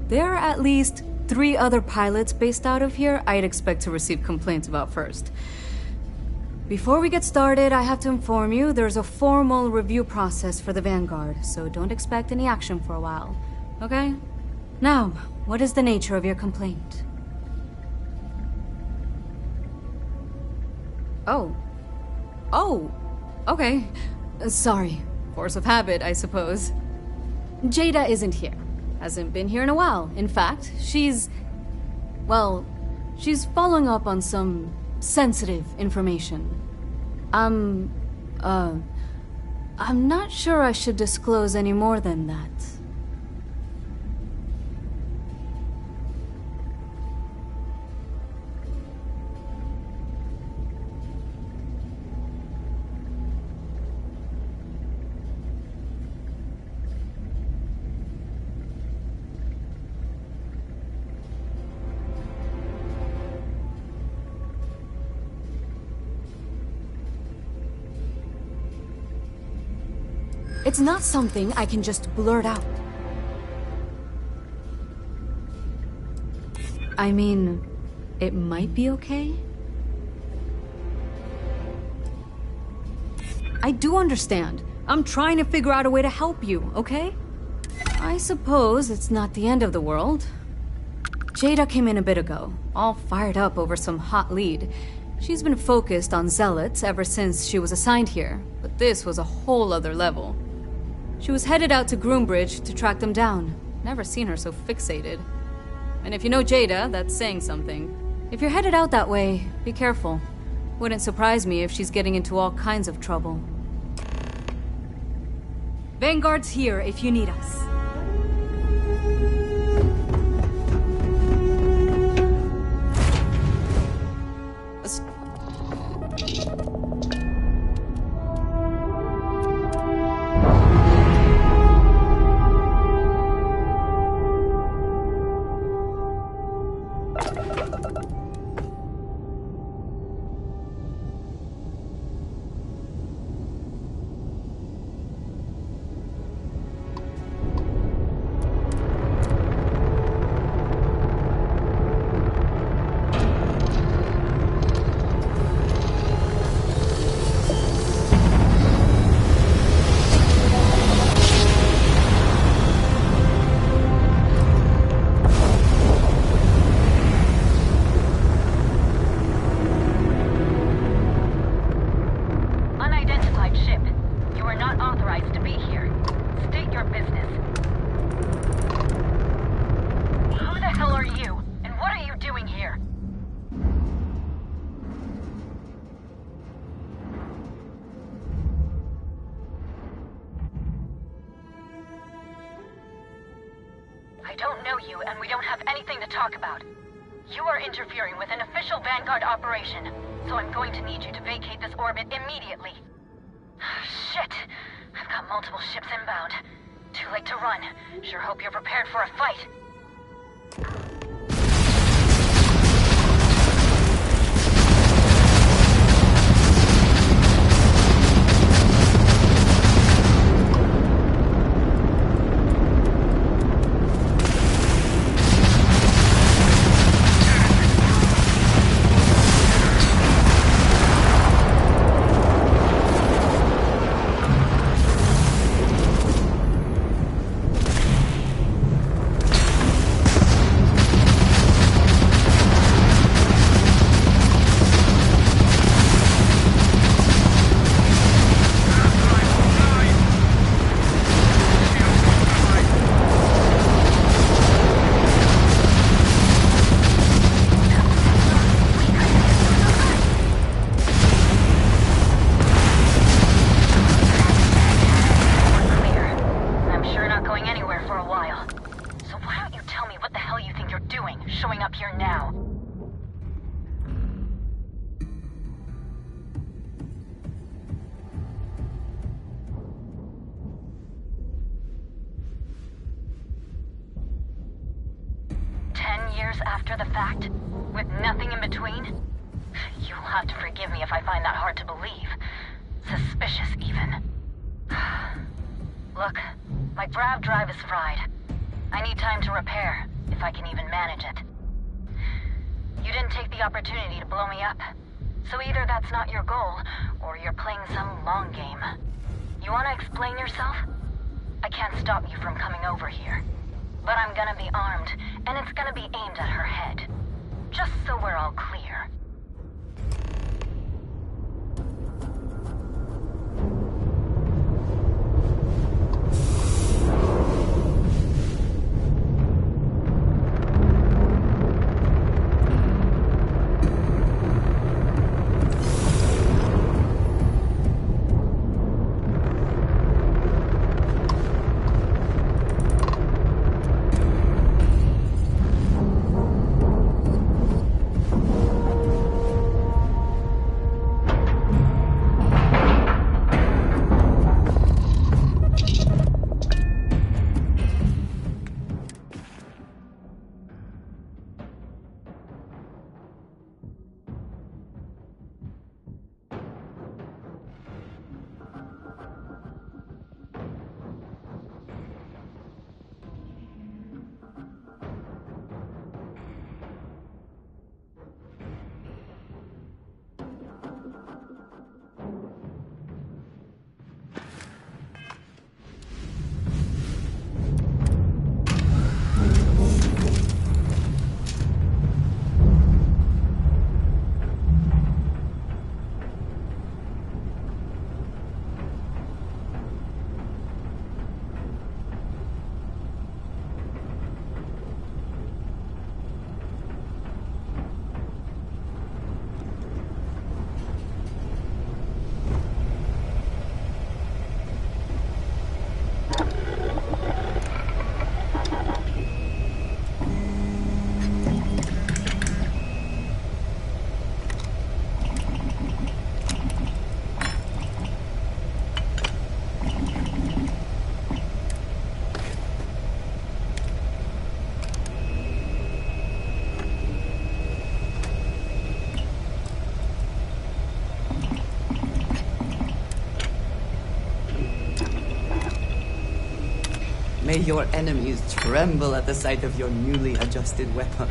There are at least 3 other pilots based out of here I'd expect to receive complaints about first. Before we get started, I have to inform you there's a formal review process for the Vanguard, so don't expect any action for a while, okay? Now, what is the nature of your complaint? Oh, okay. Sorry. Force of habit, I suppose. Jada isn't here. Hasn't been here in a while. In fact, she's following up on some sensitive information. I'm not sure I should disclose any more than that. It's not something I can just blurt out. I mean, it might be okay? I do understand. I'm trying to figure out a way to help you, okay? I suppose it's not the end of the world. Jada came in a bit ago, all fired up over some hot lead. She's been focused on zealots ever since she was assigned here, but this was a whole other level. She was headed out to Groombridge to track them down. Never seen her so fixated. And if you know Jada, that's saying something. If you're headed out that way, be careful. Wouldn't surprise me if she's getting into all kinds of trouble. Vanguard's here if you need us. I don't know you, and we don't have anything to talk about. You are interfering with an official Vanguard operation, so I'm going to need you to vacate this orbit immediately. Shit! I've got multiple ships inbound. Too late to run. Sure hope you're prepared for a fight. years after the fact? With nothing in between? You'll have to forgive me if I find that hard to believe. Suspicious, even. Look, my grav drive is fried. I need time to repair, if I can even manage it. You didn't take the opportunity to blow me up. So either that's not your goal, or you're playing some long game. You want to explain yourself? I can't stop you from coming over here. But I'm gonna be armed, and it's gonna be aimed at her head. Just so we're all clear. May your enemies tremble at the sight of your newly adjusted weapon.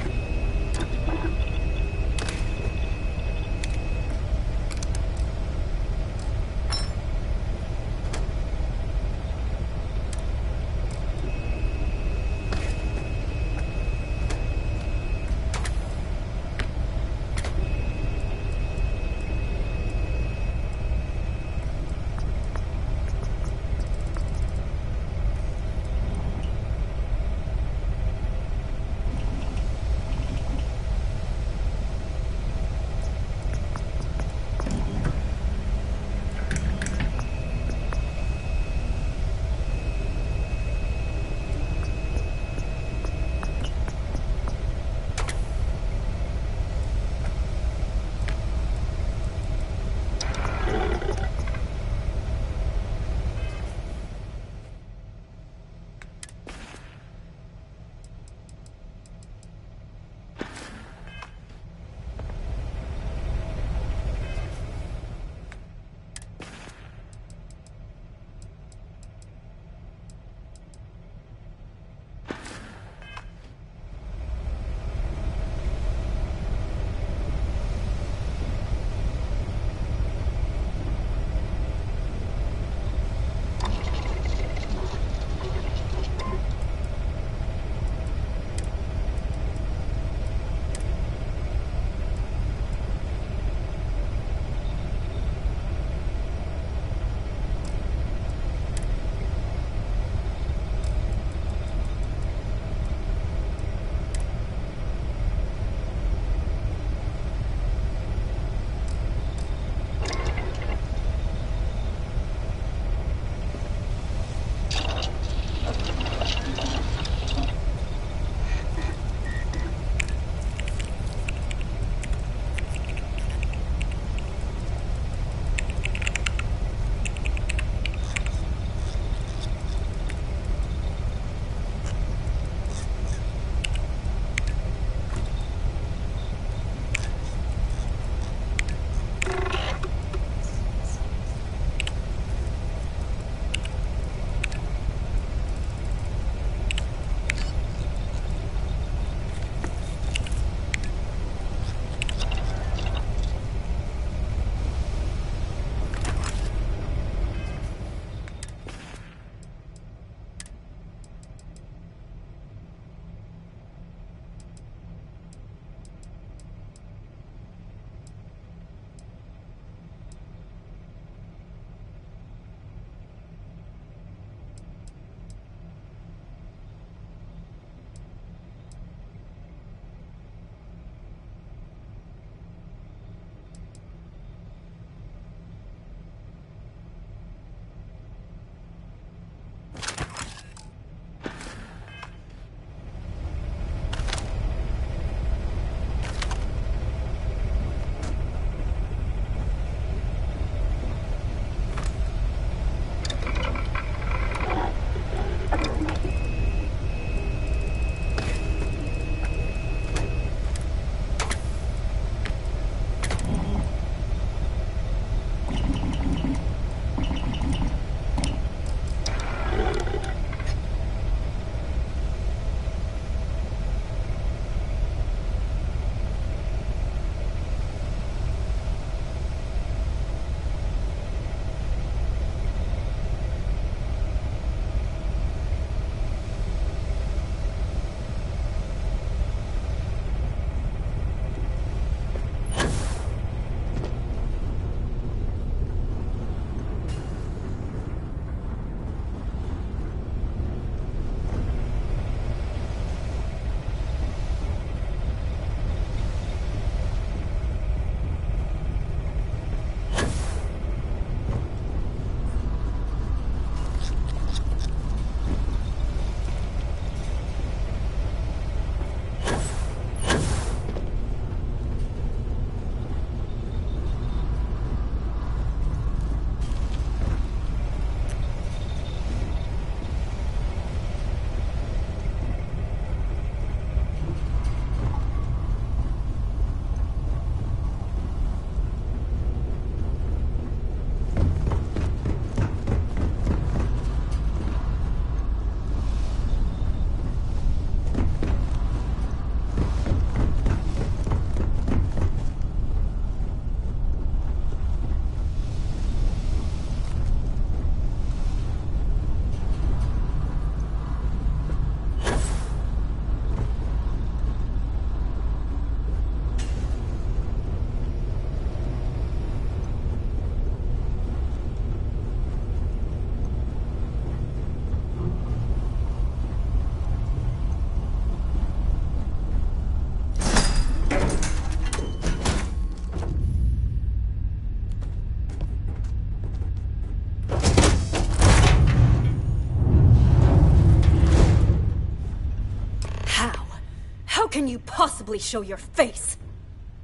How can you possibly show your face?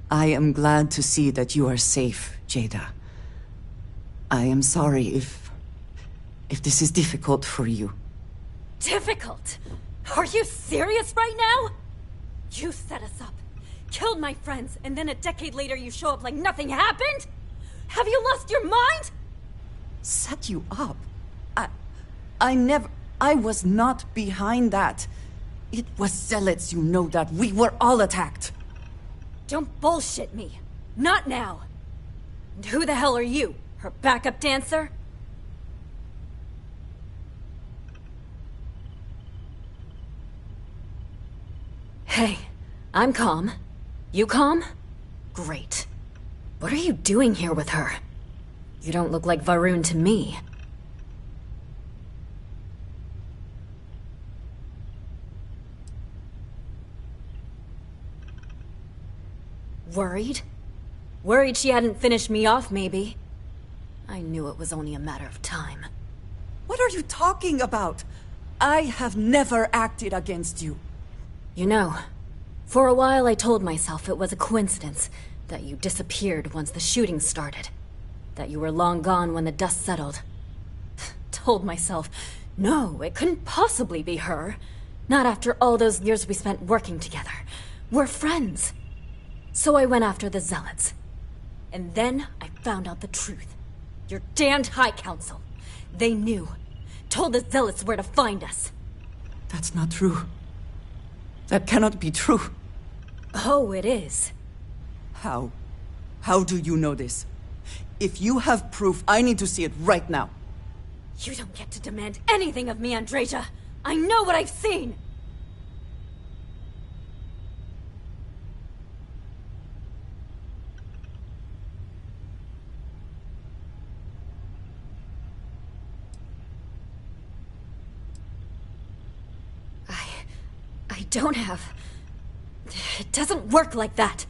I am glad to see that you are safe, Jada. I am sorry if this is difficult for you. Difficult? Are you serious right now? You set us up, killed my friends, and then a decade later you show up like nothing happened? Have you lost your mind? Set you up? I was not behind that. It was Zealots, you know that. We were all attacked. Don't bullshit me. Not now. And who the hell are you? Her backup dancer? Hey, I'm calm. You calm? Great. What are you doing here with her? You don't look like Varun to me. Worried? Worried she hadn't finished me off, maybe. I knew it was only a matter of time. What are you talking about? I have never acted against you. You know, for a while I told myself it was a coincidence that you disappeared once the shooting started. That you were long gone when the dust settled. Told myself, no, it couldn't possibly be her. Not after all those years we spent working together. We're friends. So I went after the Zealots. And then I found out the truth. Your damned High Council. They knew. Told the Zealots where to find us. That's not true. That cannot be true. Oh, it is. How? How do you know this? If you have proof, I need to see it right now. You don't get to demand anything of me, Andreja. I know what I've seen! I don't have... It doesn't work like that.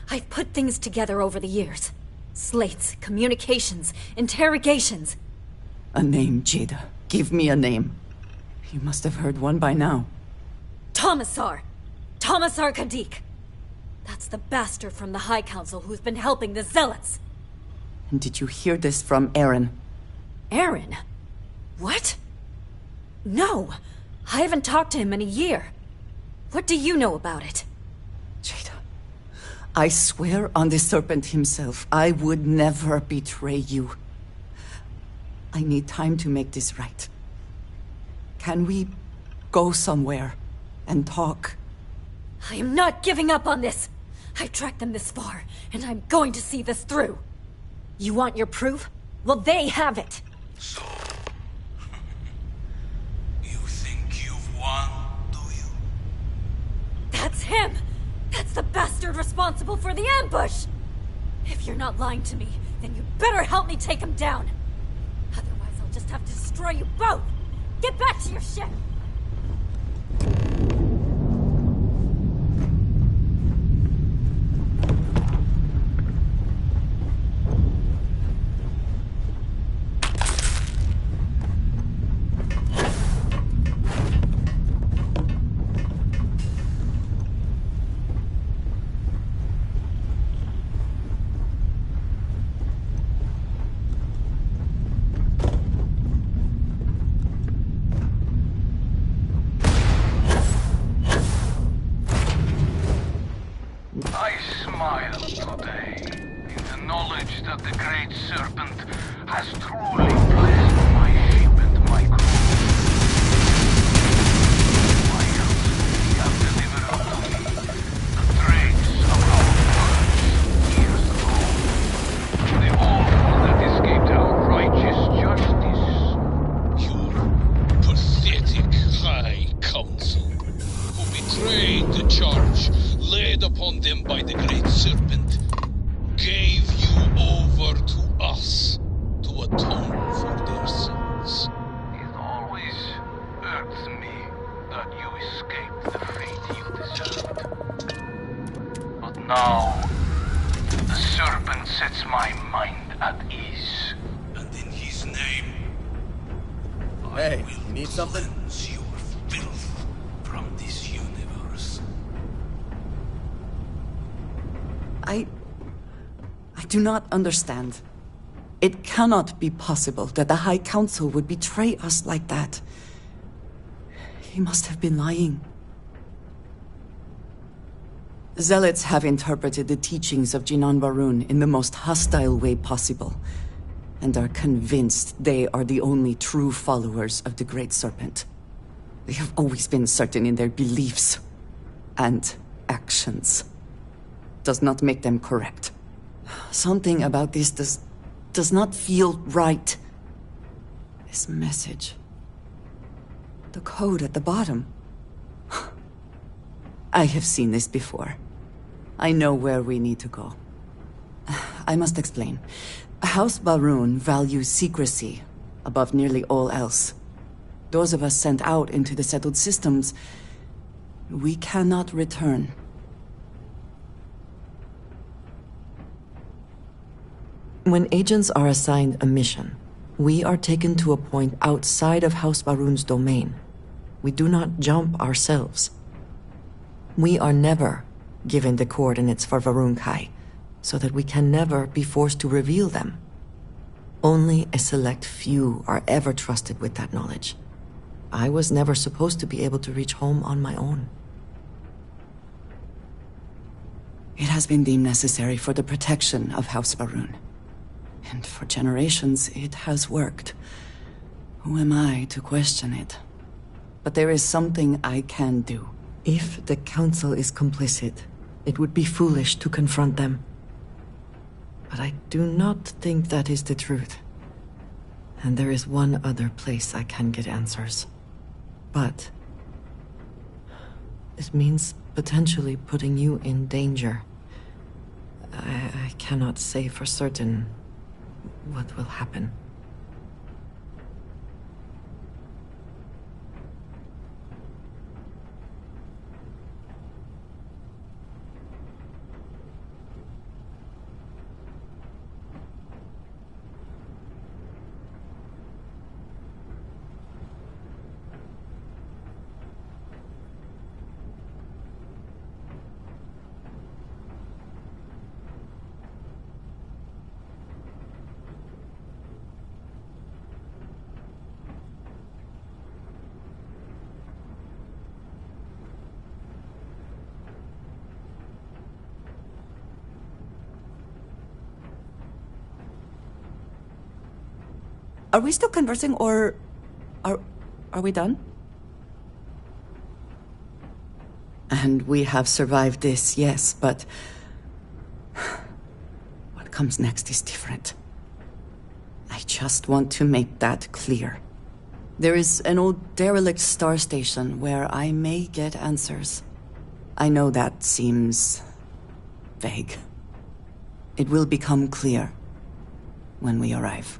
I've put things together over the years. Slates, communications, interrogations. A name, Jada. Give me a name. You must have heard one by now. Tomasar. Tomasar Kadik. That's the bastard from the High Council who's been helping the Zealots. And did you hear this from Aaron? Aaron? What? No. I haven't talked to him in a year. What do you know about it? Jada, I swear on the Serpent himself, I would never betray you. I need time to make this right. Can we go somewhere and talk? I am not giving up on this. I've tracked them this far, and I'm going to see this through. You want your proof? Well, they have it. So, you think you've won, do you? That's him! That's the bastard responsible for the ambush! If you're not lying to me, then you better help me take him down. Otherwise, I'll just have to destroy you both! Get back to your ship! I smile today in the knowledge that the Great Serpent has truly blessed my ship and my crew. While he has delivered unto me the traits of our purge years ago, the all that escaped our righteous justice. Your pathetic High Council, who betrayed the charge laid upon them by the Great Serpent, gave you over to us to atone for their sins. It always hurts me that you escaped the fate you deserved. But now, the Serpent sets my mind at ease. And in his name, Hey, you need something? cleanse your filth from this universe. I do not understand. It cannot be possible that the High Council would betray us like that. He must have been lying. Zealots have interpreted the teachings of Jinan Varun in the most hostile way possible, and are convinced they are the only true followers of the Great Serpent. They have always been certain in their beliefs and actions. Does not make them correct. Something about this does not feel right. This message. The code at the bottom. I have seen this before. I know where we need to go. I must explain. House Barun values secrecy above nearly all else. Those of us sent out into the settled systems, we cannot return. When agents are assigned a mission, we are taken to a point outside of House Barun's domain. We do not jump ourselves. We are never given the coordinates for Varun Kai, so that we can never be forced to reveal them. Only a select few are ever trusted with that knowledge. I was never supposed to be able to reach home on my own. It has been deemed necessary for the protection of House Barun. And for generations, it has worked. Who am I to question it? But there is something I can do. If the Council is complicit, it would be foolish to confront them. But I do not think that is the truth. And there is one other place I can get answers. But it means potentially putting you in danger. I cannot say for certain what will happen. Are we still conversing, or are we done? And we have survived this, yes, but what comes next is different. I just want to make that clear. There is an old derelict star station where I may get answers. I know that seems vague. It will become clear when we arrive.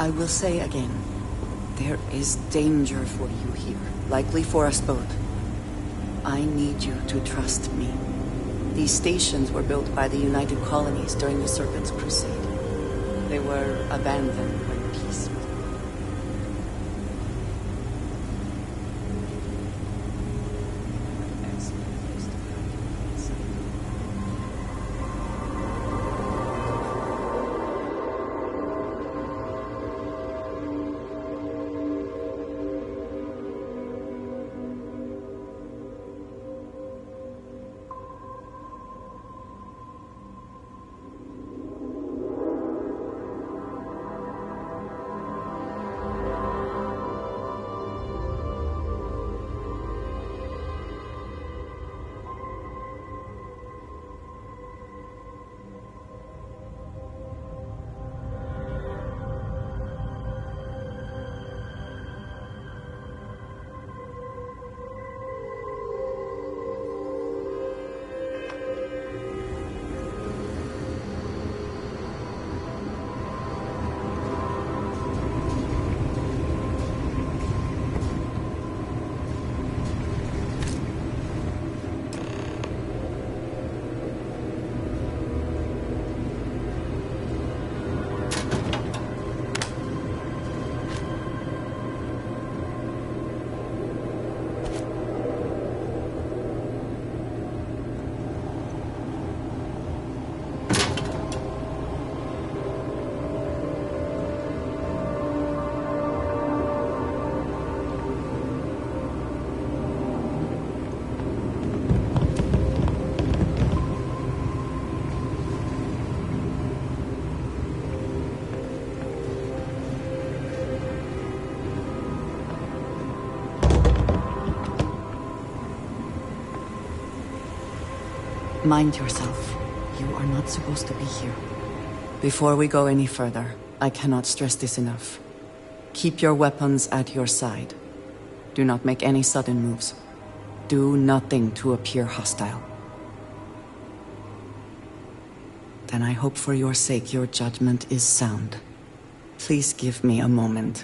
I will say again, there is danger for you here, likely for us both. I need you to trust me. These stations were built by the United Colonies during the Serpent's Crusade. They were abandoned when peace was. Mind yourself. You are not supposed to be here. Before we go any further, I cannot stress this enough. Keep your weapons at your side. Do not make any sudden moves. Do nothing to appear hostile. Then I hope for your sake your judgment is sound. Please give me a moment.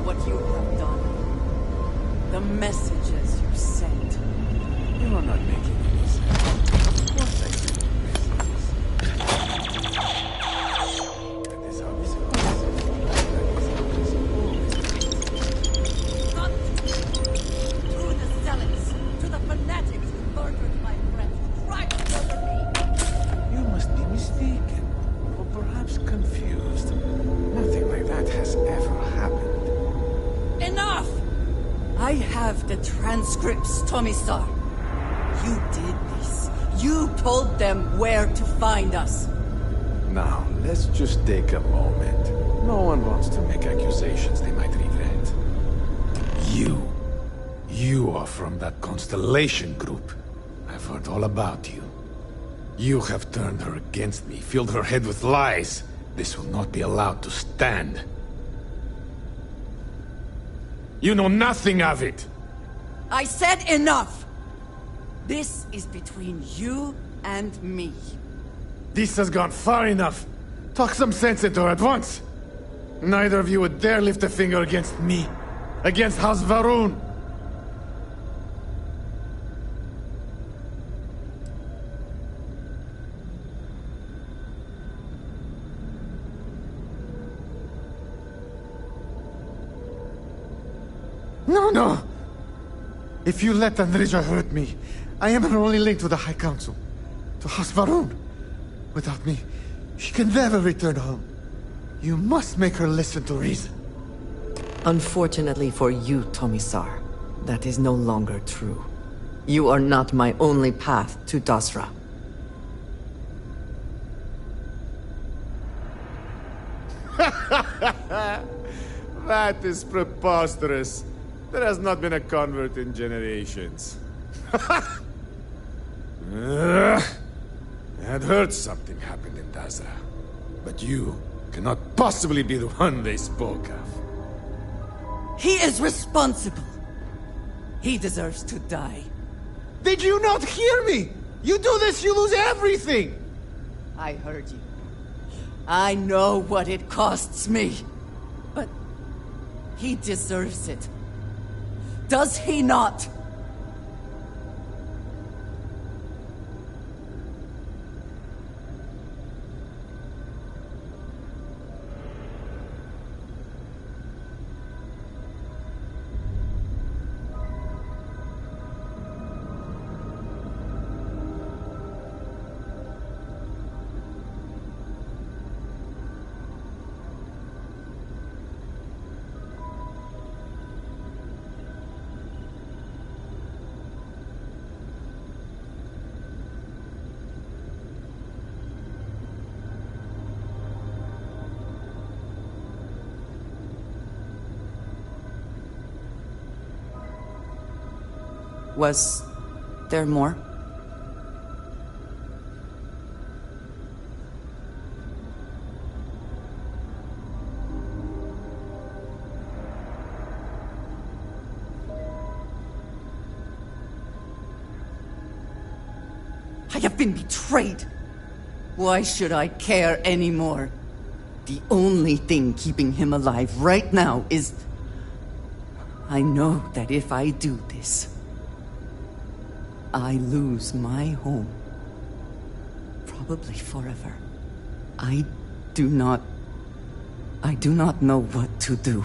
what you have done. The messages you sent. You are not making any sense. Of course I sent you messages. That is how this works. Through the zealots, to the fanatics who murdered my friends, tried to murder me. You must be mistaken, or perhaps confused. Nothing like that has ever happened. Enough! I have the transcripts, Tomisar. You did this. You told them where to find us. Now, let's just take a moment. No one wants to make accusations they might regret. You are from that Constellation group. I've heard all about you. You have turned her against me, filled her head with lies. This will not be allowed to stand. You know nothing of it! I said enough! This is between you and me. This has gone far enough. Talk some sense into her at once. Neither of you would dare lift a finger against me. Against House Varun. No! If you let Andrija hurt me, I am her only link to the High Council. To House Varun. Without me, she can never return home. You must make her listen to reason. Unfortunately for you, Tomisar, that is no longer true. You are not my only path to Dasra. That is preposterous. There has not been a convert in generations. I had heard something happened in Dasra. But you cannot possibly be the one they spoke of. He is responsible. He deserves to die. Did you not hear me? You do this, you lose everything! I heard you. I know what it costs me. But he deserves it. Does he not? Was there more? I have been betrayed. Why should I care anymore? The only thing keeping him alive right now is... I know that if I do this, I lose my home. Probably forever. I do not know what to do.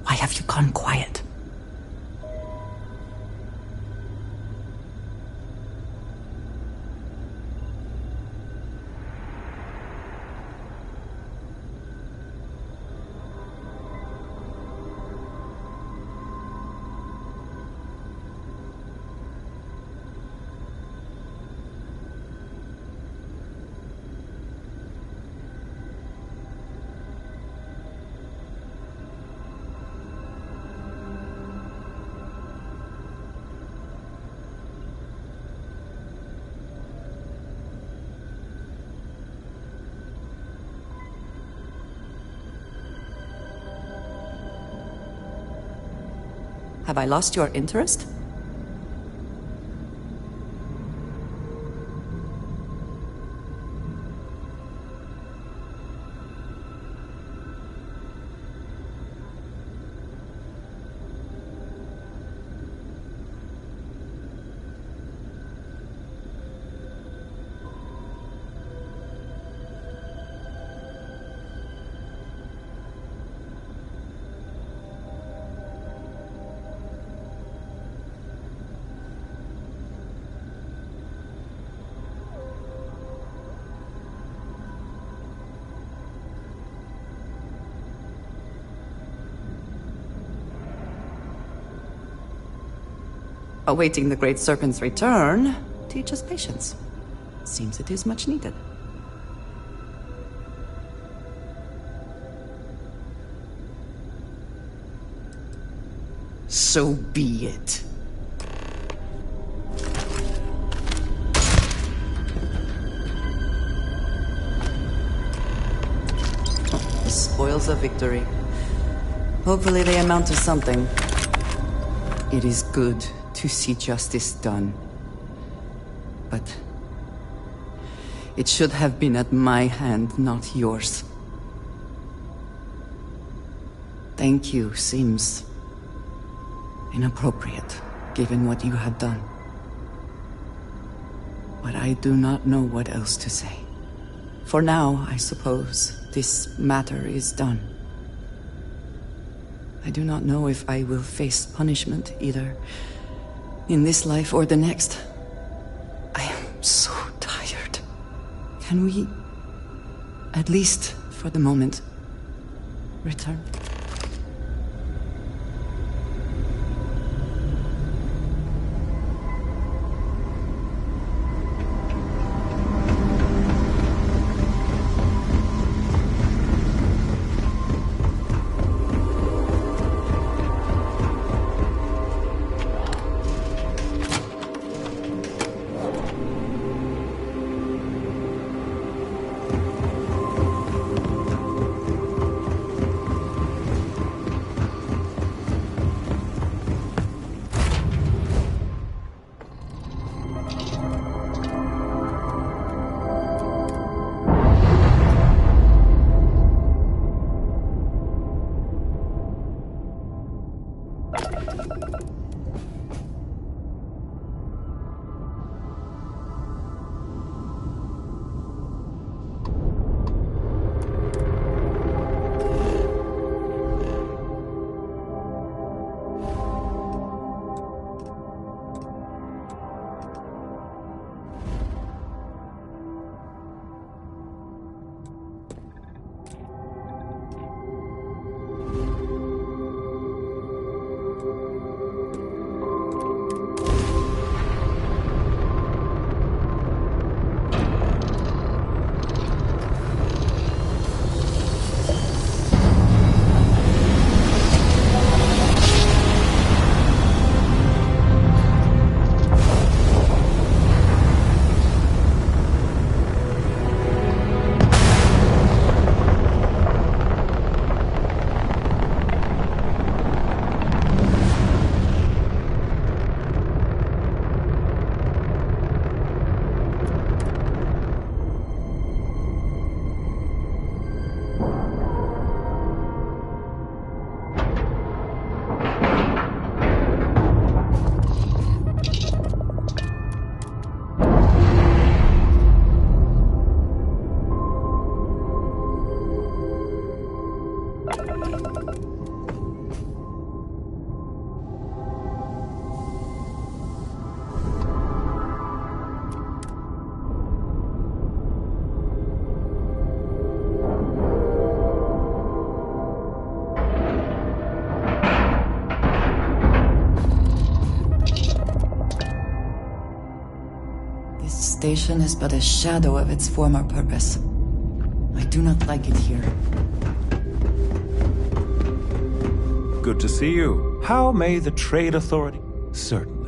Why have you gone quiet? Have I lost your interest? Awaiting the Great Serpent's return teaches patience. Seems it is much needed. So be it. The spoils of victory. Hopefully they amount to something. It is good to see justice done. But it should have been at my hand, not yours. Thank you seems inappropriate, given what you have done. But I do not know what else to say. For now, I suppose this matter is done. I do not know if I will face punishment, either in this life or the next. I am so tired. Can we, at least for the moment, return? Station is but a shadow of its former purpose. I do not like it here. Good to see you. How may the Trade Authority? Certainly.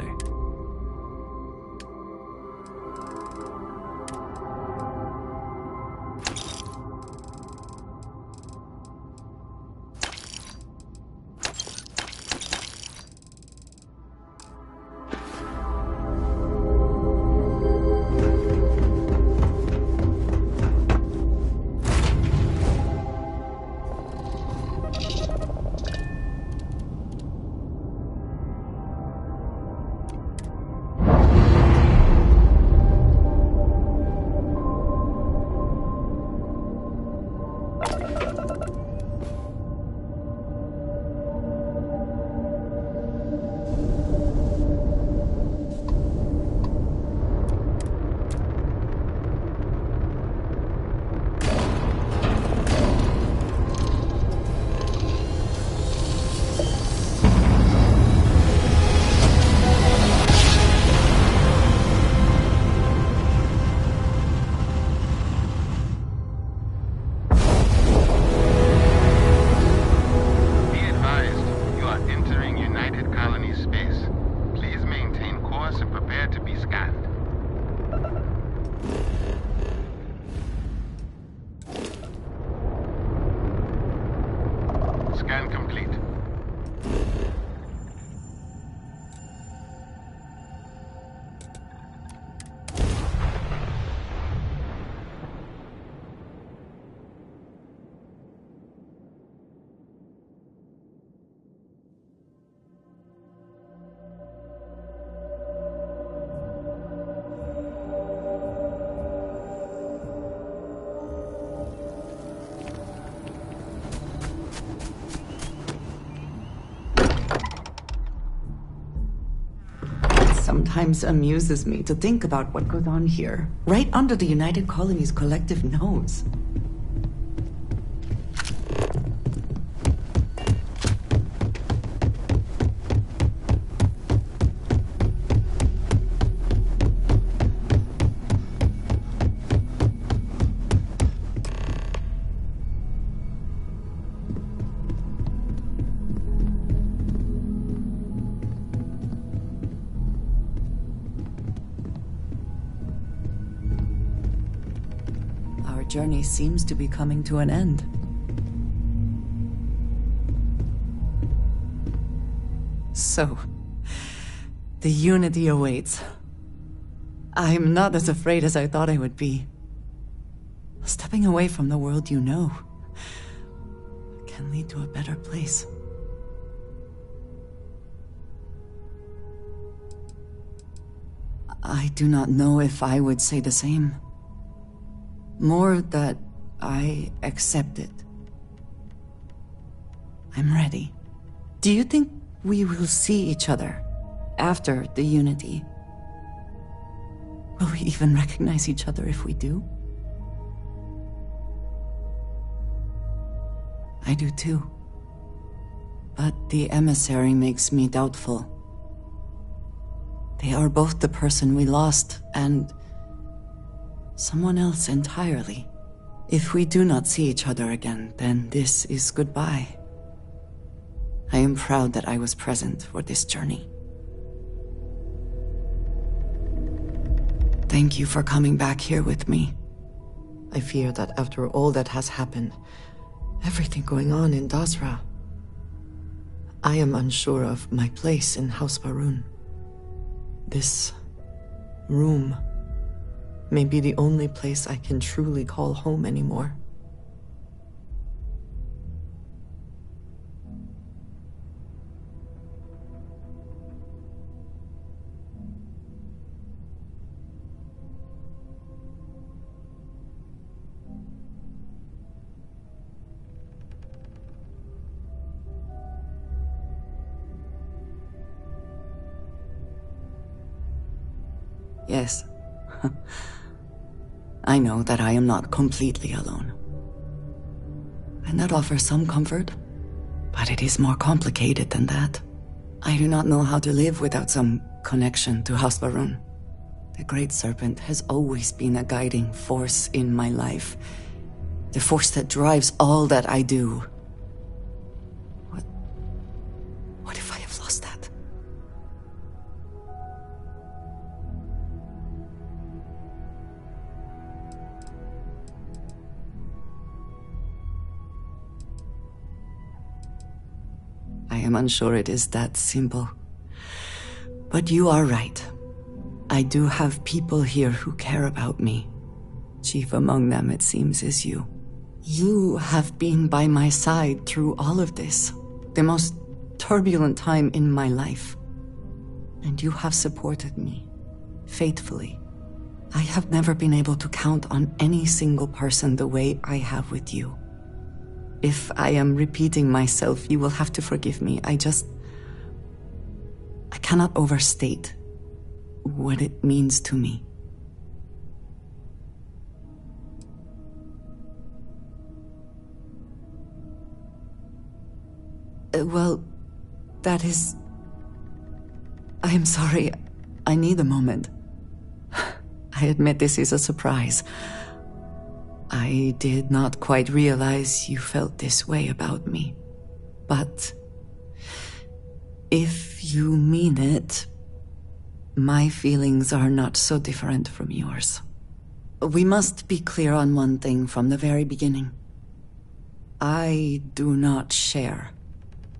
Scan complete. Sometimes amuses me to think about what goes on here, right under the United Colony's collective nose. Our journey seems to be coming to an end. So, the Unity awaits. I'm not as afraid as I thought I would be. Stepping away from the world you know can lead to a better place. I do not know if I would say the same. More that I accept it. I'm ready. Do you think we will see each other after the Unity? Will we even recognize each other if we do? I do too. But the emissary makes me doubtful. They are both the person we lost and someone else entirely. If we do not see each other again, then this is goodbye. I am proud that I was present for this journey. Thank you for coming back here with me. I fear that after all that has happened, everything going on in Dasra, I am unsure of my place in House Varun. This room may be the only place I can truly call home anymore. Yes. I know that I am not completely alone. And that offers some comfort, but it is more complicated than that. I do not know how to live without some connection to House Varun. The Great Serpent has always been a guiding force in my life. The force that drives all that I do. What if I have lost that? I am unsure it is that simple. But you are right. I do have people here who care about me. Chief among them, it seems, is you. You have been by my side through all of this, the most turbulent time in my life. And you have supported me, faithfully. I have never been able to count on any single person the way I have with you. If I am repeating myself, you will have to forgive me. I cannot overstate what it means to me. Well, that is... I am sorry. I need a moment. I admit this is a surprise. I did not quite realize you felt this way about me. But if you mean it, my feelings are not so different from yours. We must be clear on one thing from the very beginning. I do not share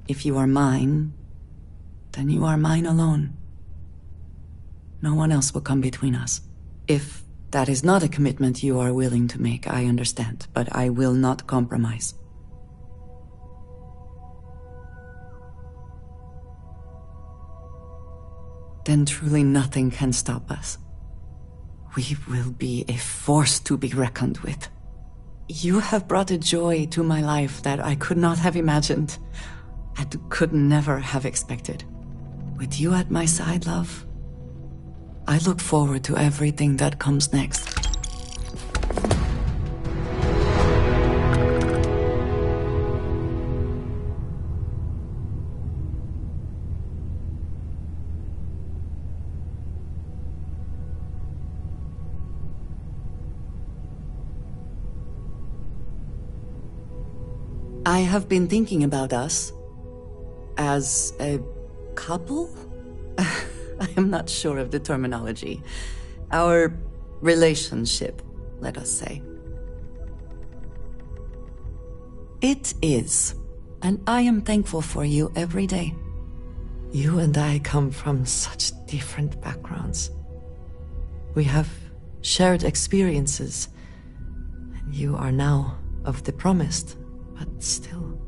If you are mine, then you are mine alone. No one else will come between us. If that is not a commitment you are willing to make, I understand, but I will not compromise. Then truly nothing can stop us. We will be a force to be reckoned with. You have brought a joy to my life that I could not have imagined, and could never have expected. With you at my side, love, I look forward to everything that comes next. I have been thinking about us as a couple? I am not sure of the terminology. Our relationship, let us say. It is, and I am thankful for you every day. You and I come from such different backgrounds. We have shared experiences, and you are now of the promised. But still,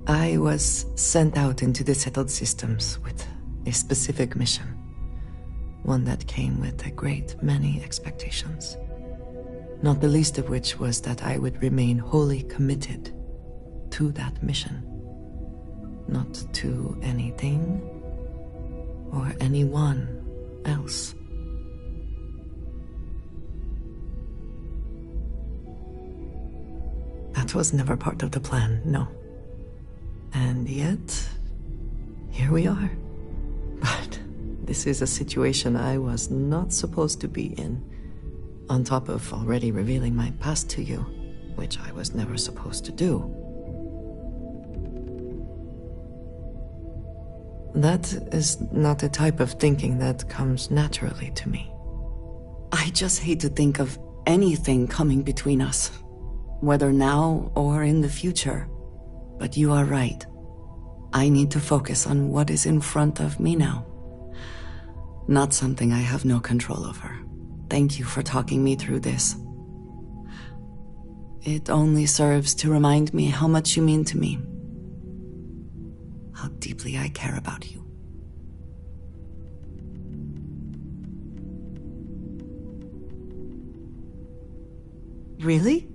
I was sent out into the settled systems with a specific mission. One that came with a great many expectations. Not the least of which was that I would remain wholly committed to that mission. Not to anything or anyone else. That was never part of the plan, no. And yet, here we are. But this is a situation I was not supposed to be in. On top of already revealing my past to you, which I was never supposed to do. That is not the type of thinking that comes naturally to me. I just hate to think of anything coming between us. Whether now or in the future. But you are right. I need to focus on what is in front of me now. Not something I have no control over. Thank you for talking me through this. It only serves to remind me how much you mean to me. How deeply I care about you. Really?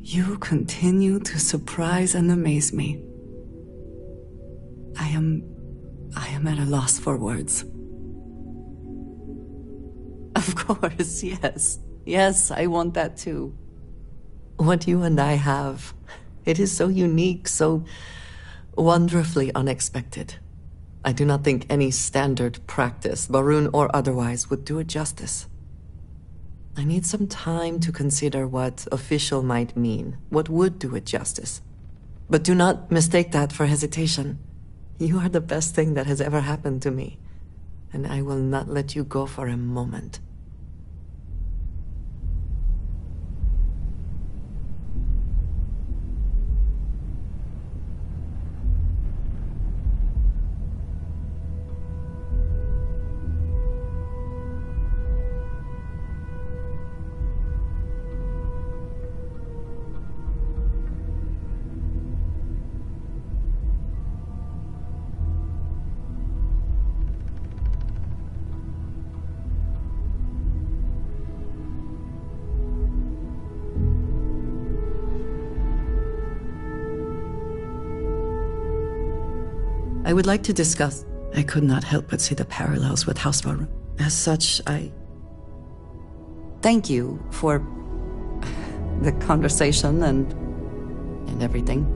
You continue to surprise and amaze me. I am at a loss for words. Of course, yes. Yes, I want that too. What you and I have, it is so unique, so wonderfully unexpected. I do not think any standard practice, Barun or otherwise, would do it justice. I need some time to consider what official might mean, what would do it justice. But do not mistake that for hesitation. You are the best thing that has ever happened to me, and I will not let you go for a moment. I would like to discuss. I could not help but see the parallels with House Varun. As such, I thank you for the conversation and everything.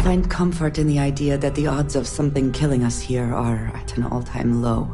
find comfort in the idea that the odds of something killing us here are at an all-time low.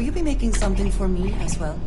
Will you be making something for me as well?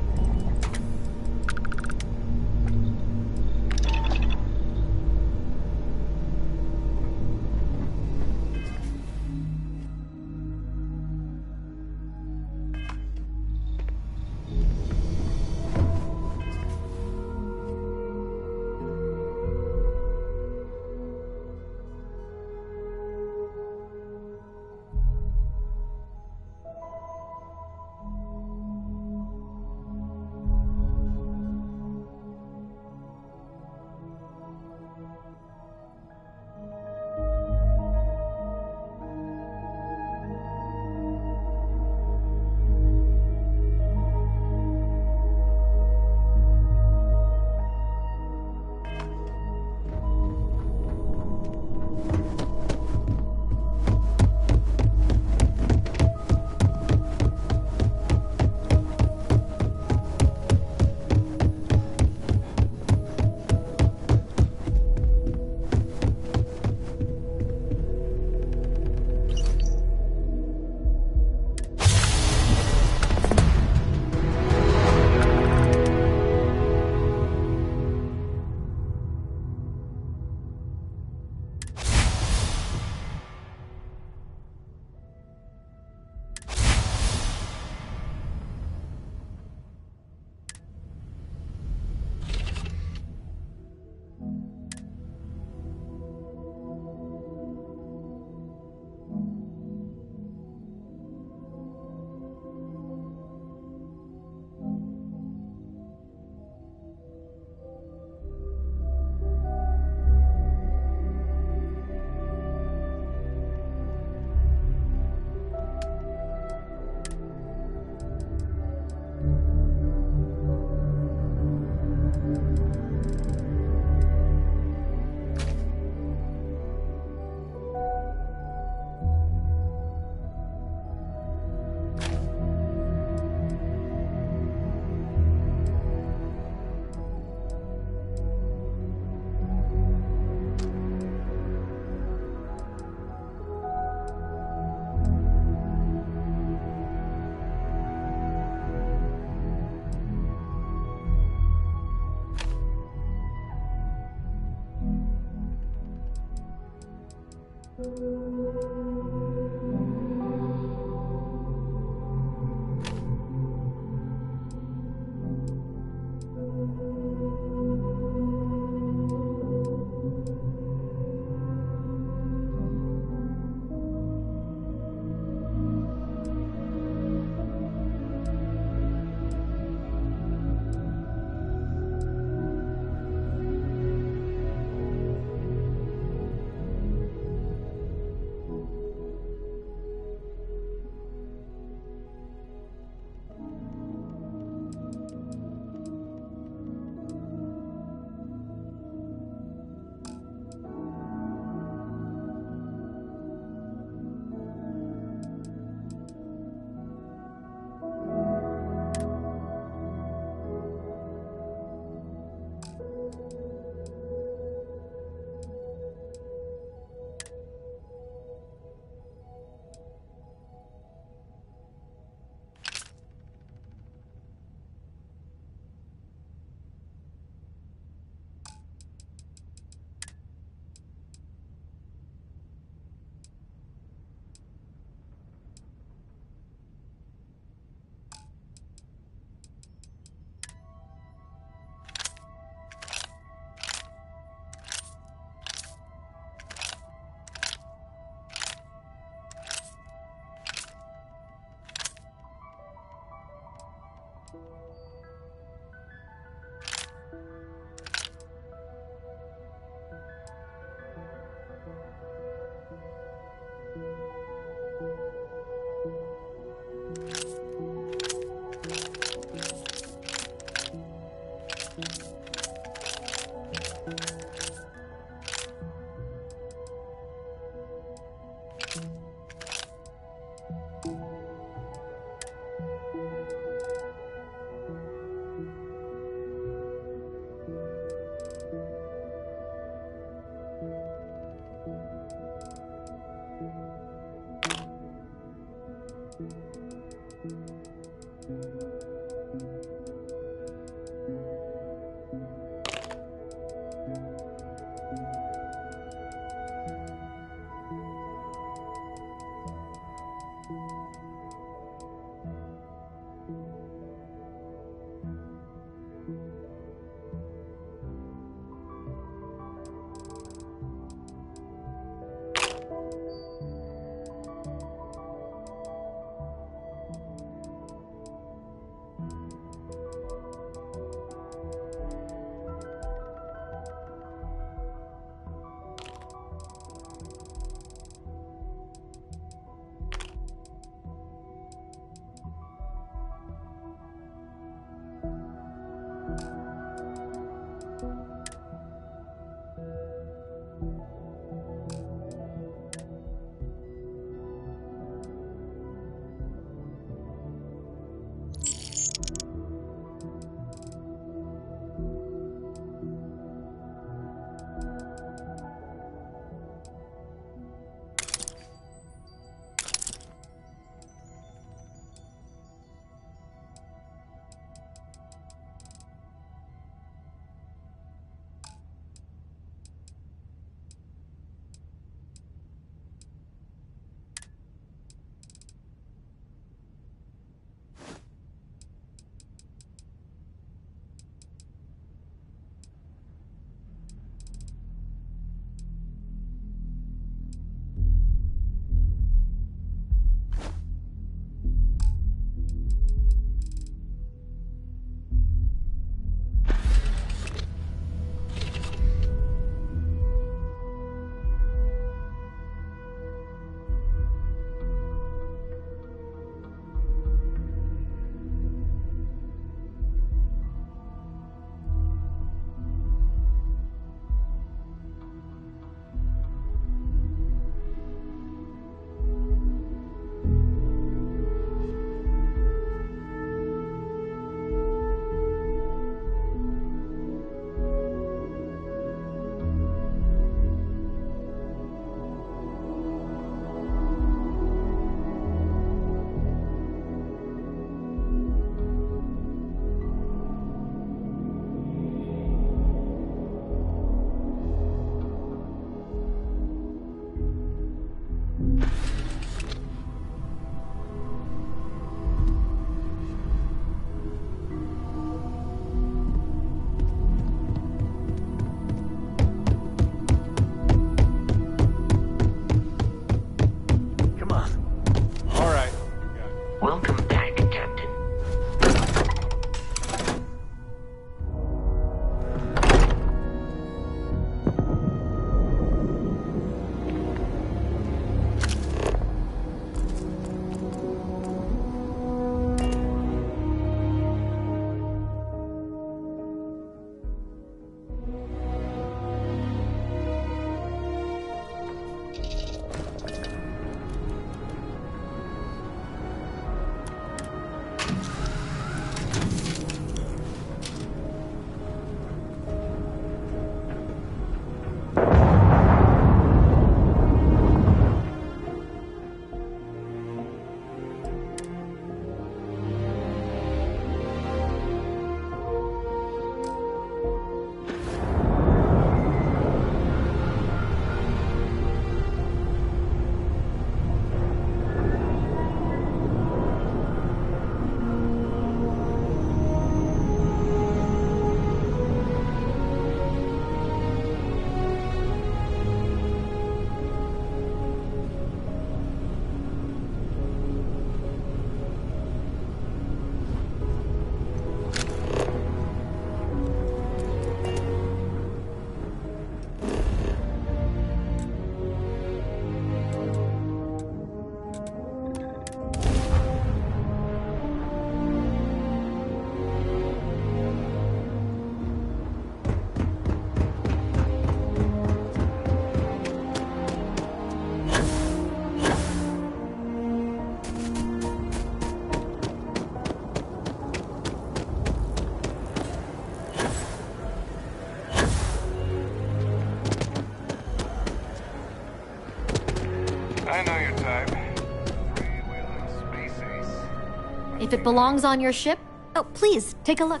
If it belongs on your ship, oh, please, take a look.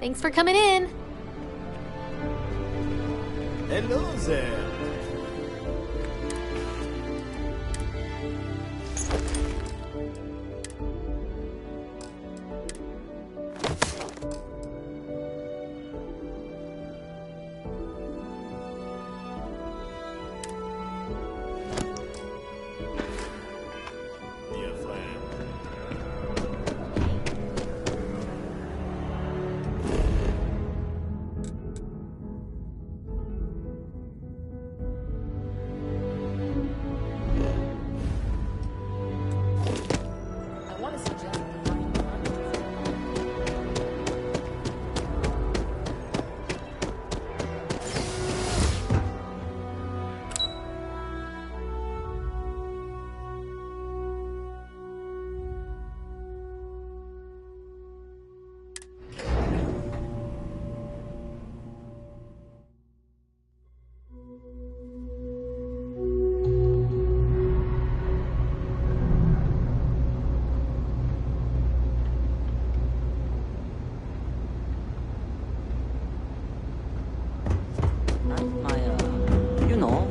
Thanks for coming in. Hello there. Dear friend.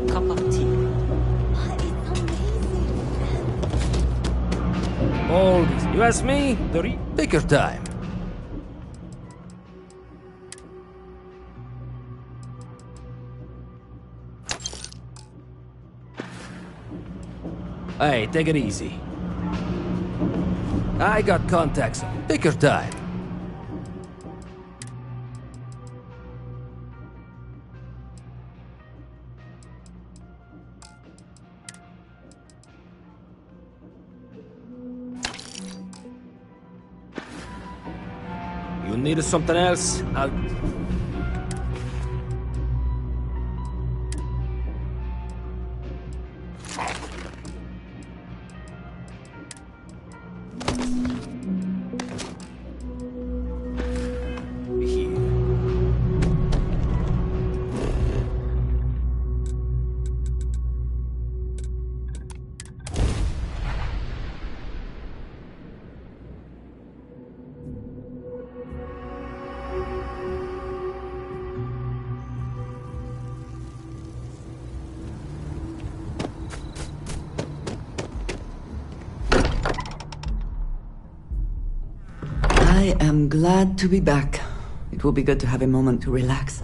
Cup of tea. Hold it. You ask me? Take your time. Hey, take it easy. I got contacts. Take your time. You need something else? I'll... I am glad to be back. It will be good to have a moment to relax.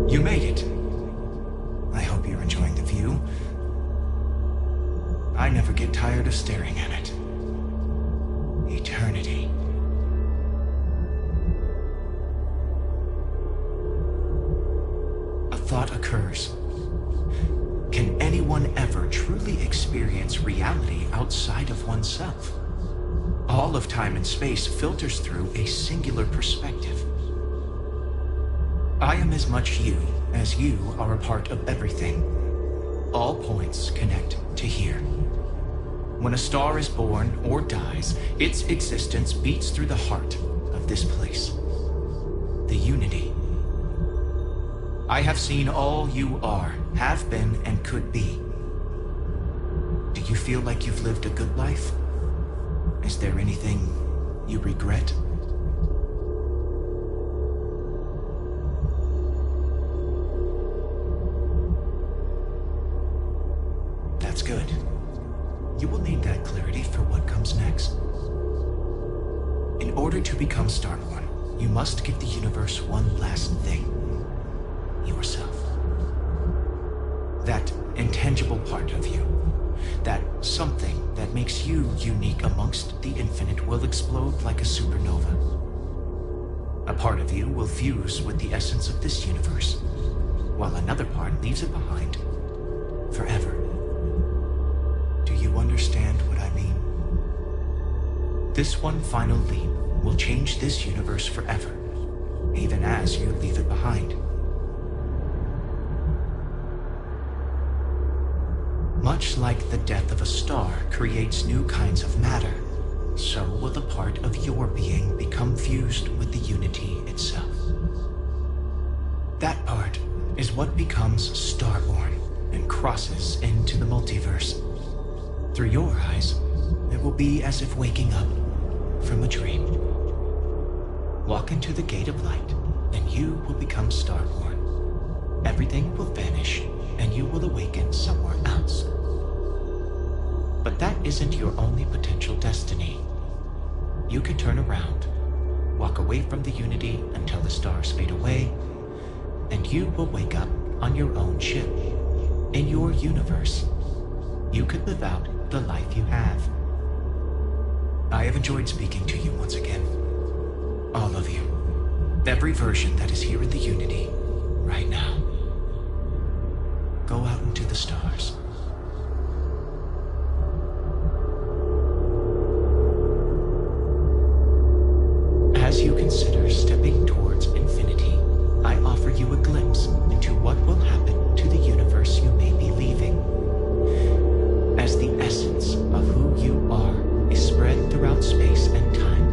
You made it. I hope you're enjoying the view. I never get tired of staring at it. Eternity. A thought occurs. Can anyone ever truly experience reality outside of oneself? All of time and space filters through a singular perspective. I am as much you as you are a part of everything. All points connect to here. When a star is born or dies, its existence beats through the heart of this place. The unity. I have seen all you are, have been, and could be. Do you feel like you've lived a good life? Is there anything you regret? That's good. You will need that clarity for what comes next. In order to become Starborn, you must give the universe one last thing. Yourself. That intangible part of you. That something that makes you unique amongst the infinite will explode like a supernova. A part of you will fuse with the essence of this universe, while another part leaves it behind forever. Do you understand what I mean? This one final leap will change this universe forever, even as you leave it behind. Much like the death of a star creates new kinds of matter, so will the part of your being become fused with the unity itself. That part is what becomes Starborn and crosses into the multiverse. Through your eyes, it will be as if waking up from a dream. Walk into the gate of light, and you will become Starborn. Everything will vanish, and you will awaken somewhere else. But that isn't your only potential destiny. You could turn around, walk away from the unity until the stars fade away, and you will wake up on your own ship, in your universe. You could live out the life you have. I have enjoyed speaking to you once again. All of you. Every version that is here in the unity, right now. Go out into the stars. As you consider stepping towards infinity, I offer you a glimpse into what will happen to the universe you may be leaving. As the essence of who you are is spread throughout space and time.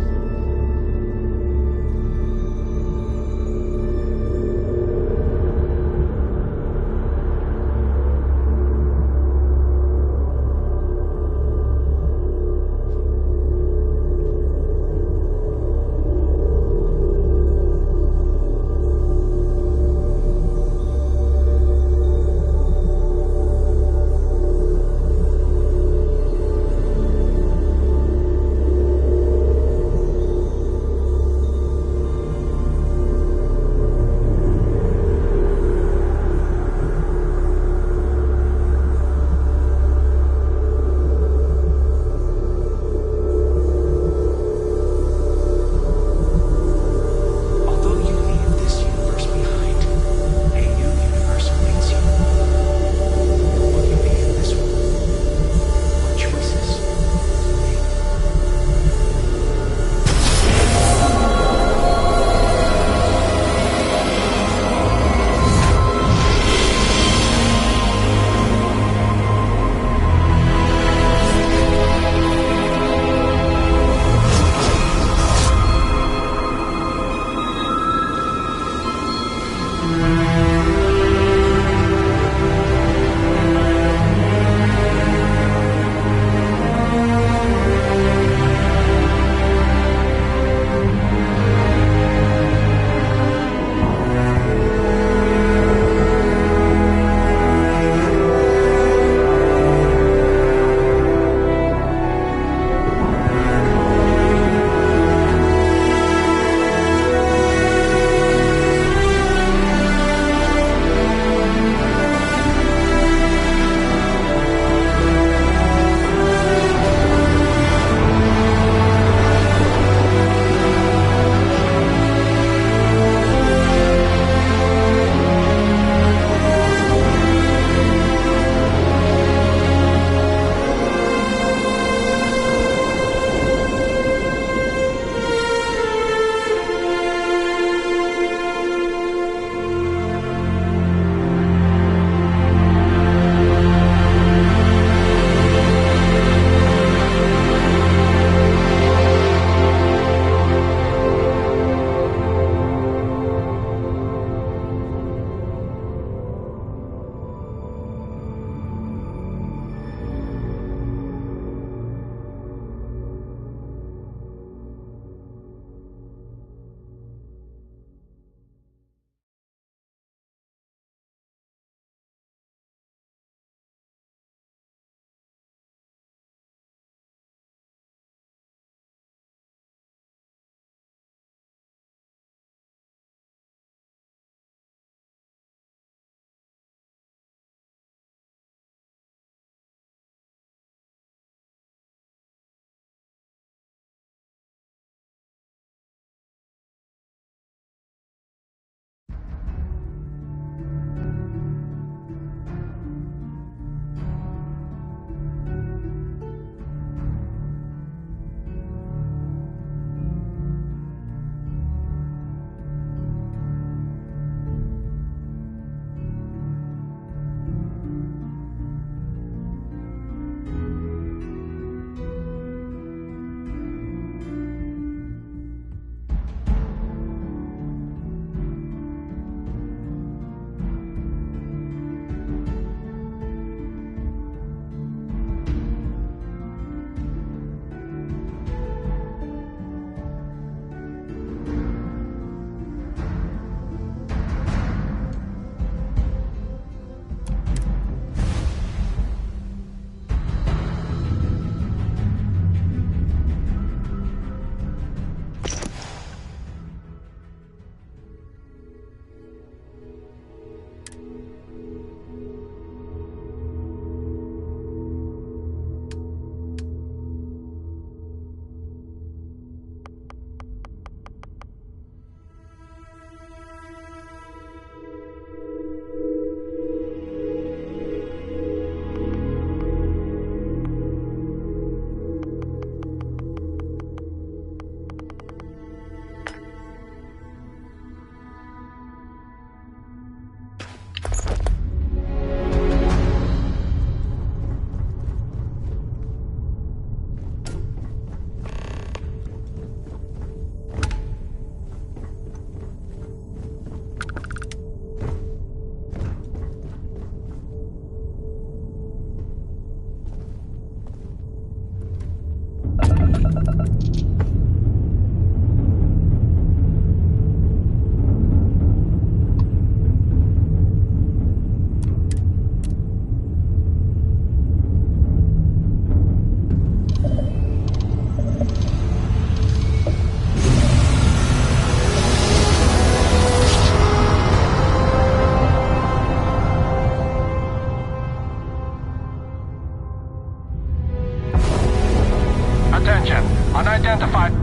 Identified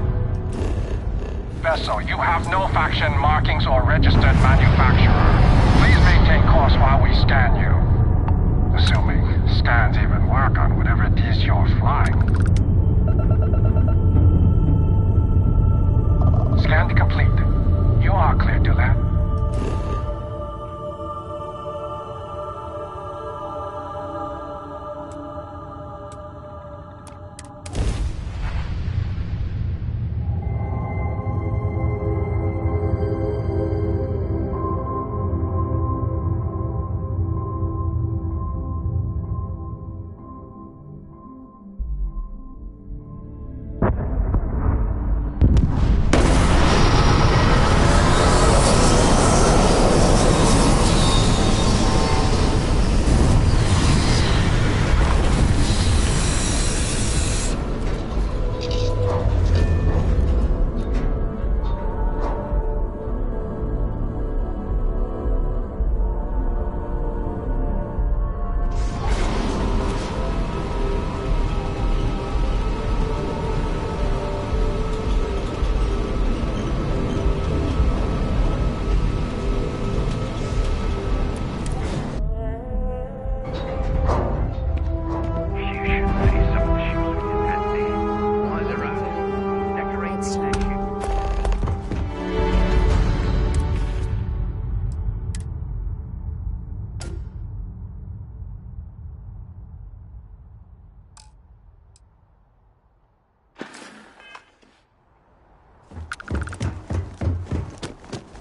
vessel. You have no faction markings or registered manufacturer. Please maintain course while we scan you. Assuming scans even work on whatever it is you're flying. Scan complete. You are clear to land.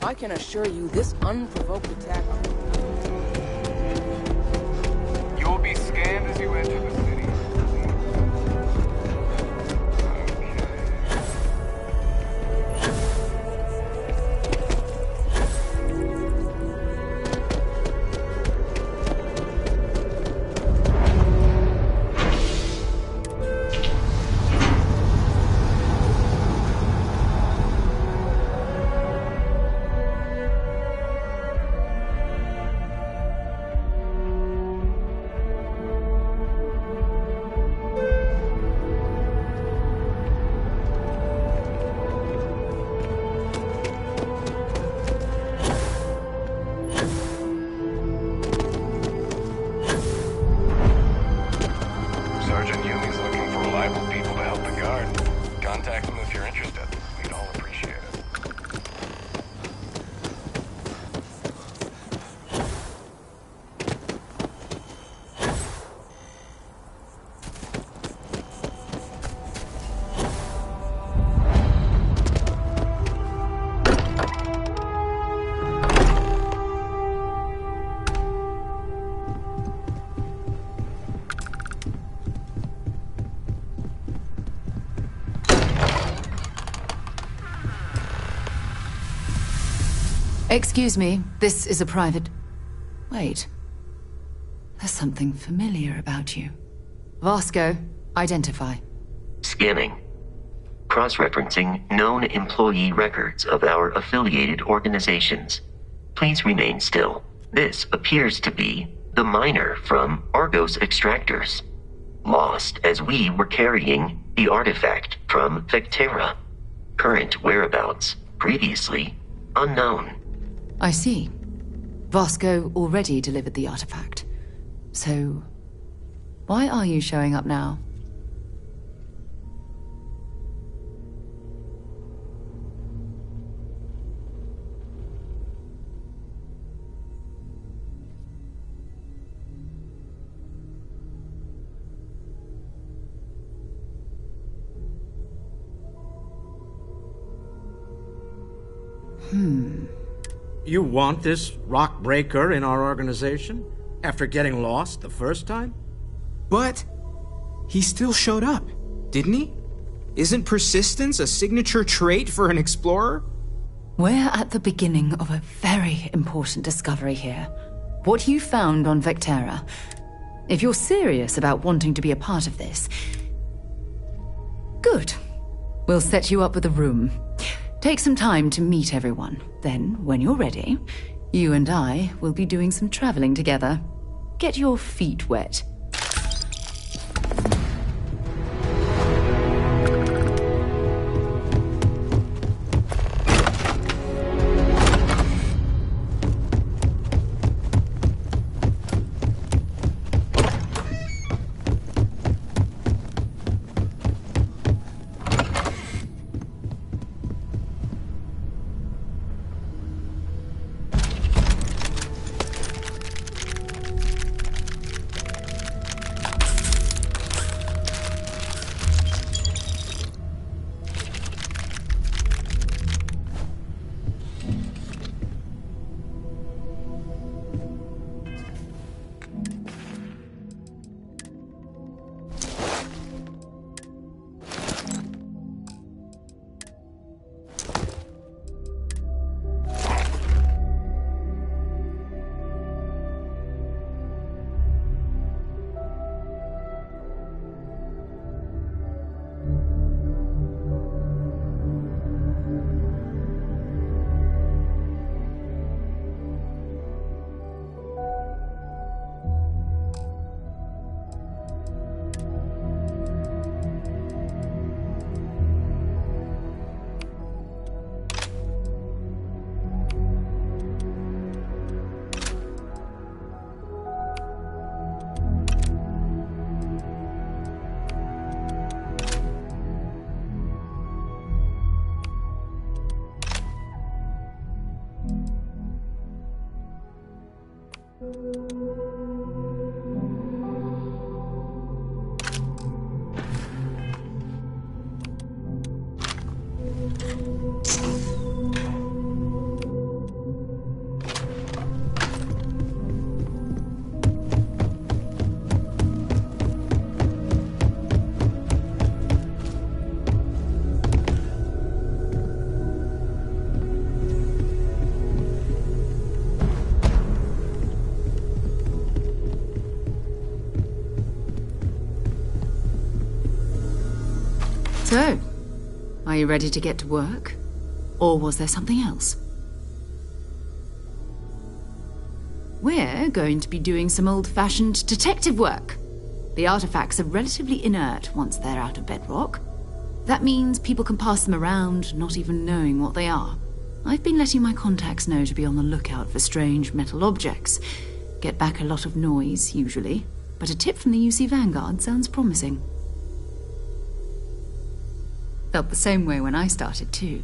I can assure you this unprovoked attack... You'll be scanned as you enter the city. Excuse me, this is a private... Wait. There's something familiar about you. Vasco, identify. Scanning. Cross-referencing known employee records of our affiliated organizations. Please remain still. This appears to be the miner from Argos Extractors. Lost as we were carrying the artifact from Vectera. Current whereabouts, previously unknown. I see. Vasco already delivered the artifact. So, why are you showing up now? You want this rock breaker in our organization? After getting lost the first time? But he still showed up, didn't he? Isn't persistence a signature trait for an explorer? We're at the beginning of a very important discovery here. What you found on Vectera. If you're serious about wanting to be a part of this... Good. We'll set you up with a room. Take some time to meet everyone. Then, when you're ready, you and I will be doing some traveling together. Get your feet wet. So, are you ready to get to work? Or was there something else? We're going to be doing some old-fashioned detective work. The artifacts are relatively inert once they're out of bedrock. That means people can pass them around, not even knowing what they are. I've been letting my contacts know to be on the lookout for strange metal objects. Get back a lot of noise, usually, but a tip from the UC Vanguard sounds promising. Felt the same way when I started, too.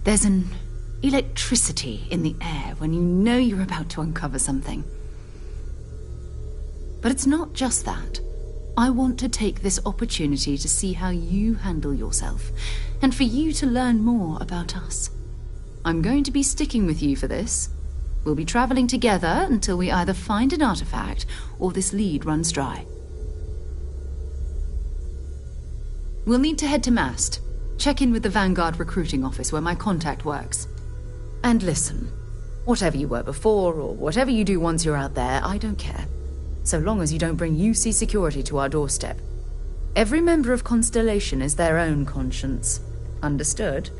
There's an electricity in the air when you know you're about to uncover something. But it's not just that. I want to take this opportunity to see how you handle yourself, and for you to learn more about us. I'm going to be sticking with you for this. We'll be traveling together until we either find an artifact or this lead runs dry. We'll need to head to Mast. Check in with the Vanguard recruiting office where my contact works. And listen, whatever you were before or whatever you do once you're out there, I don't care. So long as you don't bring UC security to our doorstep. Every member of Constellation is their own conscience. Understood?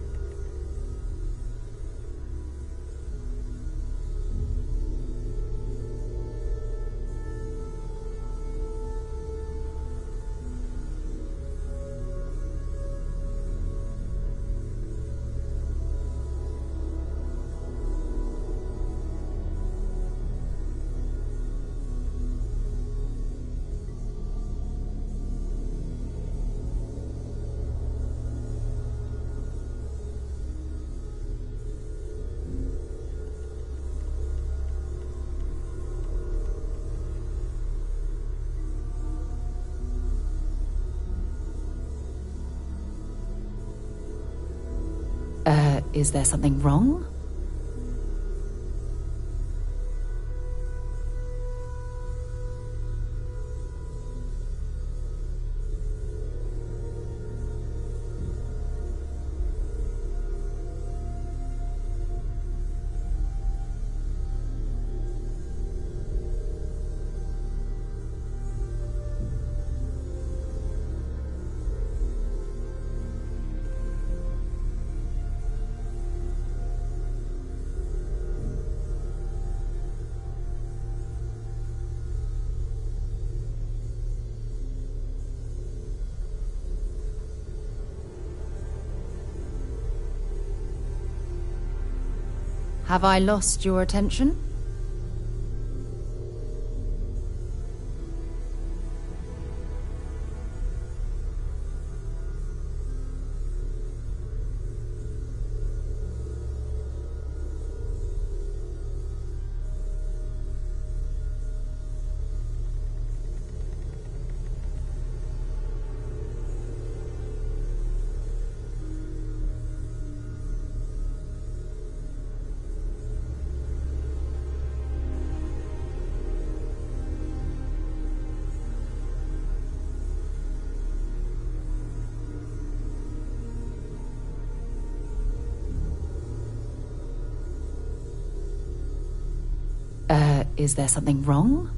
Is there something wrong? Have I lost your attention? Is there something wrong?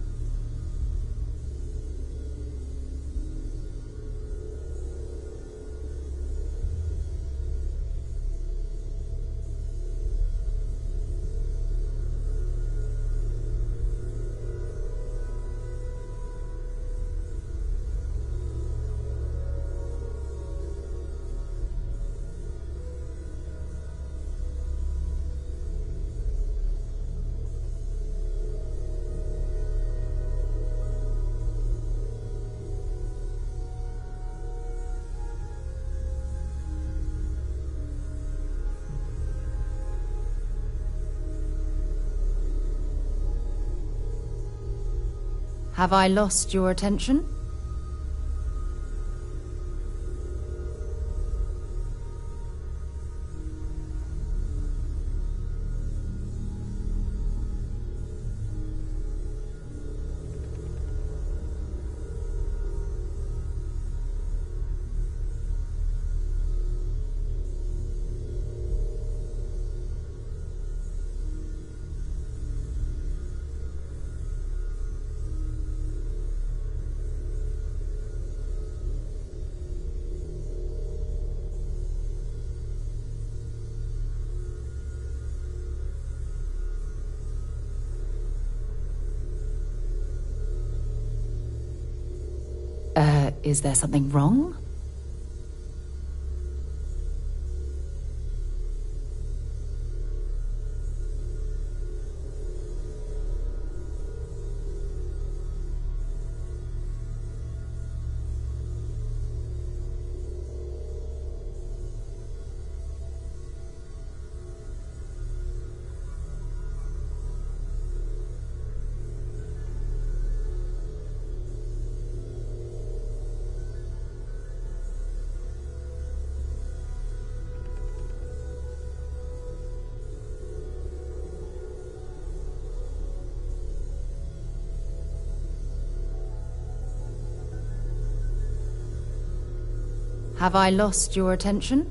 Have I lost your attention? Is there something wrong? Have I lost your attention?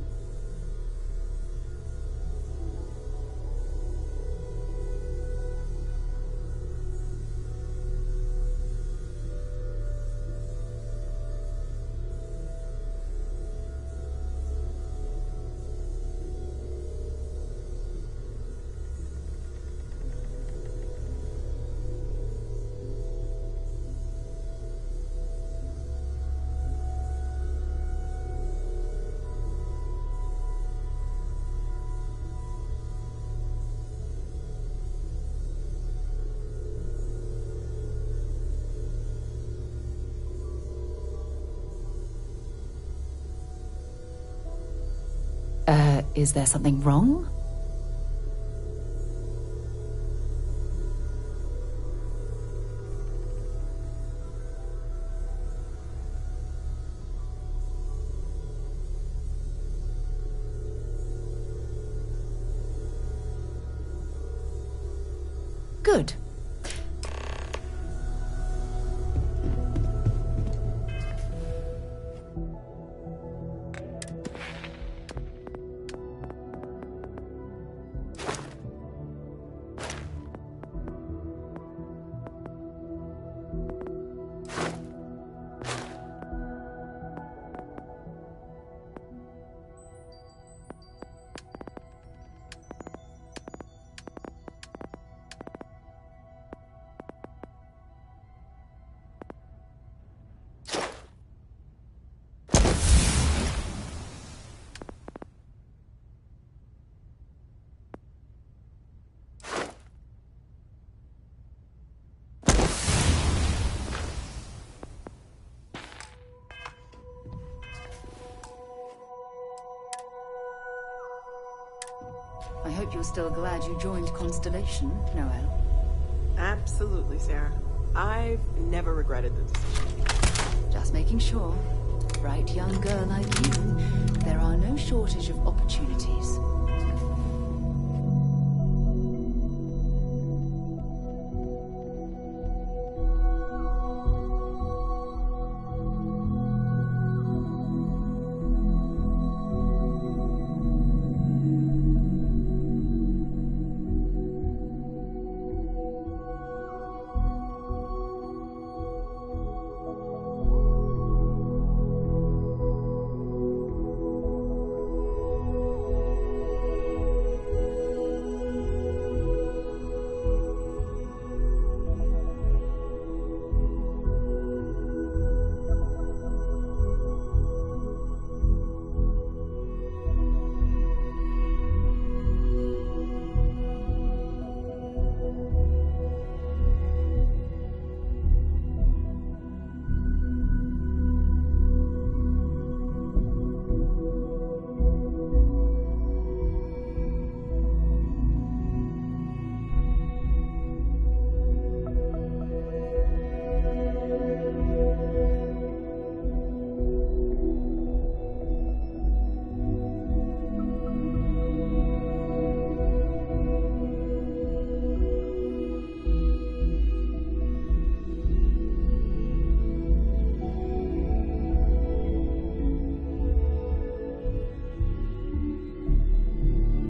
Is there something wrong? Good. I hope you're still glad you joined Constellation, Noelle. Absolutely, Sarah. I've never regretted the decision. Just making sure. Bright young girl like you, there are no shortage of opportunities.